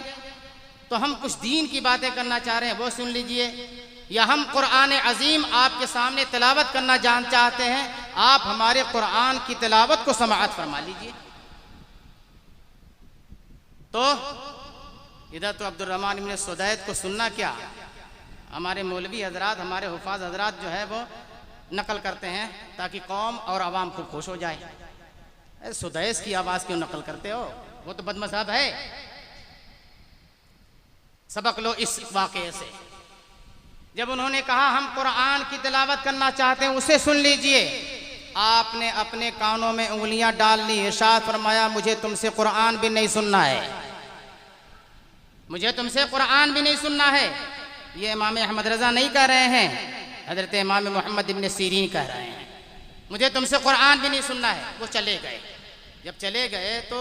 تو ہم کچھ دین کی باتیں کرنا چاہ رہے ہیں، وہ سن لیجئے، یا ہم قرآن عظیم آپ کے سامنے تلاوت کرنا چاہتے ہیں، آپ ہمارے قرآن کی تلاوت کو سماعت فرما لیجئے۔ تو ادھر تو عبد الرحمن بن سدید کو سننا کیا، ہمارے مولوی حضرات، ہمارے حفاظ حضرات جو ہے وہ نقل کرتے ہیں تاکہ قوم اور عوام خوب خوش ہو جائے۔ سدیس کی آواز کیوں نقل کرتے ہو، وہ تو بد مذہب ہے۔ سبق لو اس واقعے سے۔ جب انہوں نے کہا ہم قرآن کی تلاوت کرنا چاہتے ہیں، اسے سن لیجئے، آپ نے اپنے کانوں میں انگلیاں ڈال لی، ارشاد فرمایا، مجھے تم سے قرآن بھی نہیں سننا ہے، مجھے تم سے قرآن بھی نہیں سننا ہے۔ یہ امام احمد رضا نہیں کہہ رہے ہیں، حضرت امام محمد ابن سیرین کہہ رہے ہیں، مجھے تم سے قرآن بھی نہیں سننا ہے۔ وہ چلے گئے۔ جب چلے گئے تو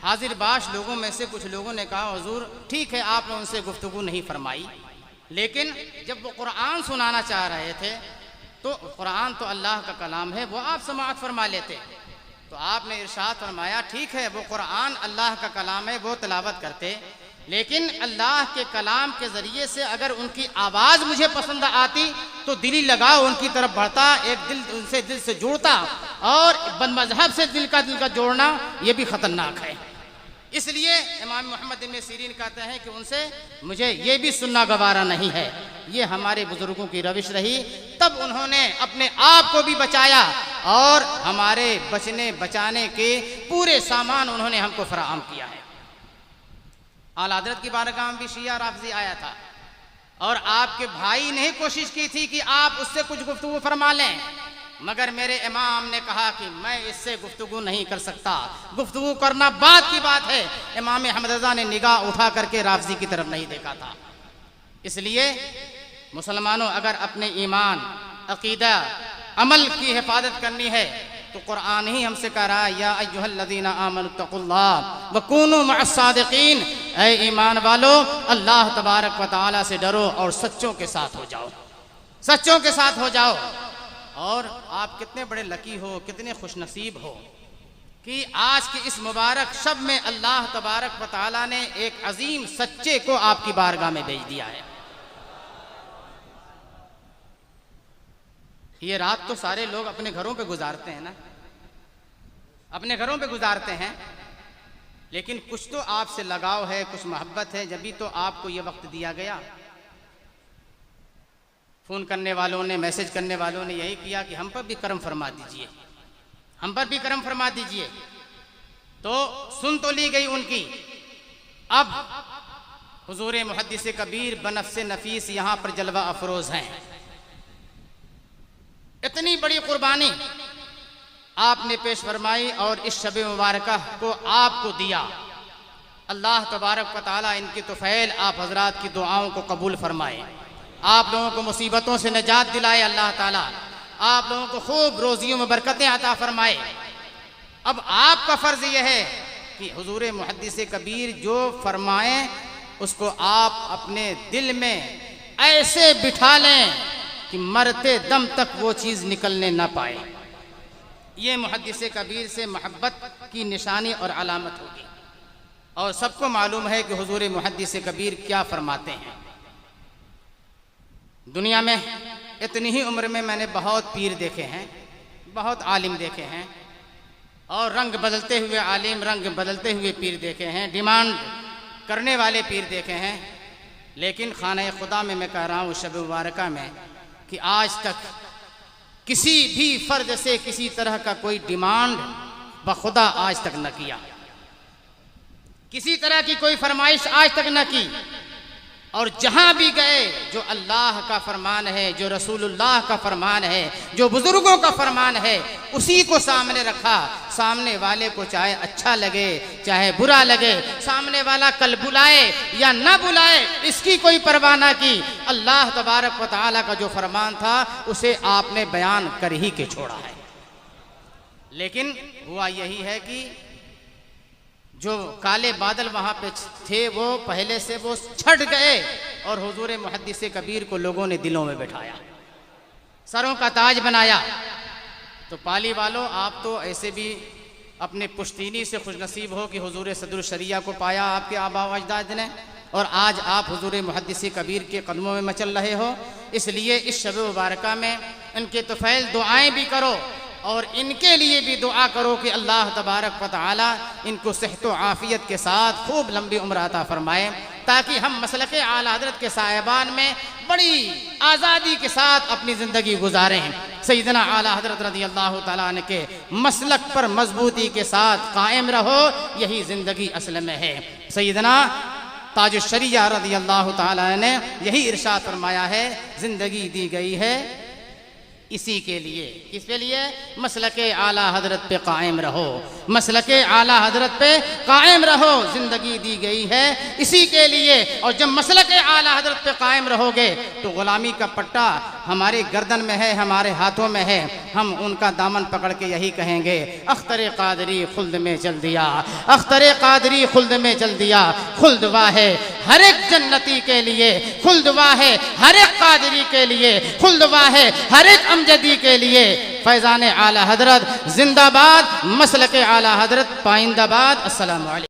حاضر باش لوگوں میں سے کچھ لوگوں نے کہا، حضور ٹھیک ہے آپ نے ان سے گفتگو نہیں فرمائی، لیکن جب وہ قرآن سنانا چاہ رہے تھے تو قرآن تو اللہ کا کلام ہے، وہ آپ سماعت فرما لیتے۔ تو آپ نے ارشاد فرمایا، ٹھیک ہے وہ قرآن اللہ کا کلام ہے، وہ تلاوت کرتے، لیکن اللہ کے کلام کے ذریعے سے اگر ان کی آواز مجھے پسند آتی تو دلی لگاؤ ان کی طرف بڑھتا، ایک دل ان سے دل سے جوڑتا، اور بد مذہب سے دل کا جوڑنا یہ بھی خطرناک ہے۔ اس لیے امام محمد ابن سیرین کہتے ہیں کہ ان سے مجھے یہ بھی سننا گوارا نہیں ہے۔ یہ ہمارے بزرگوں کی روش رہی، تب انہوں نے اپنے آپ کو بھی بچایا، اور ہمارے بچانے کے پورے سامان انہوں نے ہم کو فراہم کیا ہے۔ اعلیٰ حضرت کی بارگاہ میں بھی شیعہ رافضی آیا تھا، اور آپ کے بھائی نے کوشش کی تھی کہ آپ اس سے کچھ گفتگو فرما لیں، مگر میرے امام نے کہا کہ میں اس سے گفتگو نہیں کر سکتا، گفتگو کرنا بات کی بات ہے۔ امام احمد رضا نے نگاہ اٹھا کر کے رافضی کی طرف نہیں دیکھا تھا۔ اس لیے مسلمانوں، اگر اپنے ایمان، عقیدہ، عمل کی حفاظت کرنی ہے تو قرآن ہی ہم سے کہہ رہا ہے، یا ایھا الذین آمنوا اتقوا اللہ وکونوا مع الصادقین، اے ایمان والو اللہ تبارک و تعالی سے ڈرو اور سچوں کے ساتھ ہو جاؤ، سچوں کے ساتھ ہو جاؤ۔ اور آپ کتنے بڑے لکی ہو، کتنے خوش نصیب ہو کہ آج کے اس مبارک شب میں اللہ تبارک و تعالیٰ نے ایک عظیم سچے کو آپ کی بارگاہ میں بھیج دیا ہے۔ یہ رات تو سارے لوگ اپنے گھروں پہ گزارتے ہیں نا، اپنے گھروں پہ گزارتے ہیں، لیکن کچھ تو آپ سے لگاؤ ہے، کچھ محبت ہے، جبھی تو آپ کو یہ وقت دیا گیا۔ فون کرنے والوں نے، میسج کرنے والوں نے یہی کیا کہ ہم پر بھی کرم فرما دیجئے، ہم پر بھی کرم فرما دیجئے، تو سن تو لی گئی ان کی۔ اب حضور محدث کبیر بنفس نفیس یہاں پر جلوہ افروز ہیں۔ اتنی بڑی قربانی آپ نے پیش فرمائی اور اس شب مبارکہ کو آپ کو دیا۔ اللہ تبارک و تعالیٰ ان کی طفیل آپ حضرات کی دعاؤں کو قبول فرمائے، آپ لوگوں کو مصیبتوں سے نجات دلائے اللہ تعالیٰ، آپ لوگوں کو خوب روزیوں میں برکتیں عطا فرمائے۔ اب آپ کا فرض یہ ہے کہ حضور محدث کبیر جو فرمائیں اس کو آپ اپنے دل میں ایسے بٹھا لیں کہ مرتے دم تک وہ چیز نکلنے نہ پائے۔ یہ محدث کبیر سے محبت کی نشانی اور علامت ہوگی، اور سب کو معلوم ہے کہ حضور محدث کبیر کیا فرماتے ہیں۔ دنیا میں اتنی ہی عمر میں نے بہت پیر دیکھے ہیں، بہت عالم دیکھے ہیں، اور رنگ بدلتے ہوئے عالم، رنگ بدلتے ہوئے پیر دیکھے ہیں، ڈیمانڈ کرنے والے پیر دیکھے ہیں، لیکن خانہ خدا میں کہہ رہا ہوں شب مبارکہ میں کہ آج تک کسی بھی فرد سے کسی طرح کا کوئی ڈیمانڈ بخدا آج تک نہ کیا، کسی طرح کی کوئی فرمائش آج تک نہ کی، اور جہاں بھی گئے جو اللہ کا فرمان ہے، جو رسول اللہ کا فرمان ہے، جو بزرگوں کا فرمان ہے، اسی کو سامنے رکھا۔ سامنے والے کو چاہے اچھا لگے چاہے برا لگے، سامنے والا کل بلائے یا نہ بلائے، اس کی کوئی پرواہ نہ کی۔ اللہ تبارک و تعالیٰ کا جو فرمان تھا اسے آپ نے بیان کر ہی کے چھوڑا ہے۔ لیکن ہوا یہی ہے کہ جو کالے بادل وہاں پہ تھے وہ پہلے سے وہ چھٹ گئے، اور حضور محدث کبیر کو لوگوں نے دلوں میں بٹھایا، سروں کا تاج بنایا۔ تو پالی والوں، آپ تو ایسے بھی اپنے پشتینی سے خوش نصیب ہو کہ حضور صدر الشریعہ کو پایا آپ کے آباء و اجداد نے، اور آج آپ حضور محدث کبیر کے قدموں میں مچل رہے ہو۔ اس لیے اس شب مبارکہ میں ان کے طفیل دعائیں بھی کرو، اور ان کے لیے بھی دعا کرو کہ اللہ تبارک و تعالی ان کو صحت و عافیت کے ساتھ خوب لمبی عمر عطا فرمائے، تاکہ ہم مسلک اعلیٰ حضرت کے سائبان میں بڑی آزادی کے ساتھ اپنی زندگی گزاریں۔ سیدنا اعلیٰ حضرت رضی اللہ تعالیٰ عنہ کے مسلک پر مضبوطی کے ساتھ قائم رہو، یہی زندگی اصل میں ہے۔ سیدنا تاج الشریعہ رضی اللہ تعالیٰ نے یہی ارشاد فرمایا ہے، زندگی دی گئی ہے اسی کے لیے، کس کے لیے؟ مسلک اعلیٰ حضرت پہ قائم رہو، مسلک اعلیٰ حضرت پہ قائم رہو، زندگی دی گئی ہے اسی کے لیے۔ اور جب مسلک اعلیٰ حضرت پہ قائم رہو گے تو غلامی کا پٹا ہماری گردن میں ہے، ہمارے ہاتھوں میں ہے، ہم ان کا دامن پکڑ کے یہی کہیں گے، اختر قادری خلد میں چل دیا، اختر قادری خلد میں چل دیا، خلد واہ ہے ہر ایک جنتی کے لیے، خلد واہ ہے ہر ایک قادری کے لیے، خلد واہ ہے ہر ایک امجدی کے لیے۔ فیضان اعلیٰ حضرت زندہ باد، مسلک اعلیٰ حضرت پائندہ باد۔ السلام علیکم۔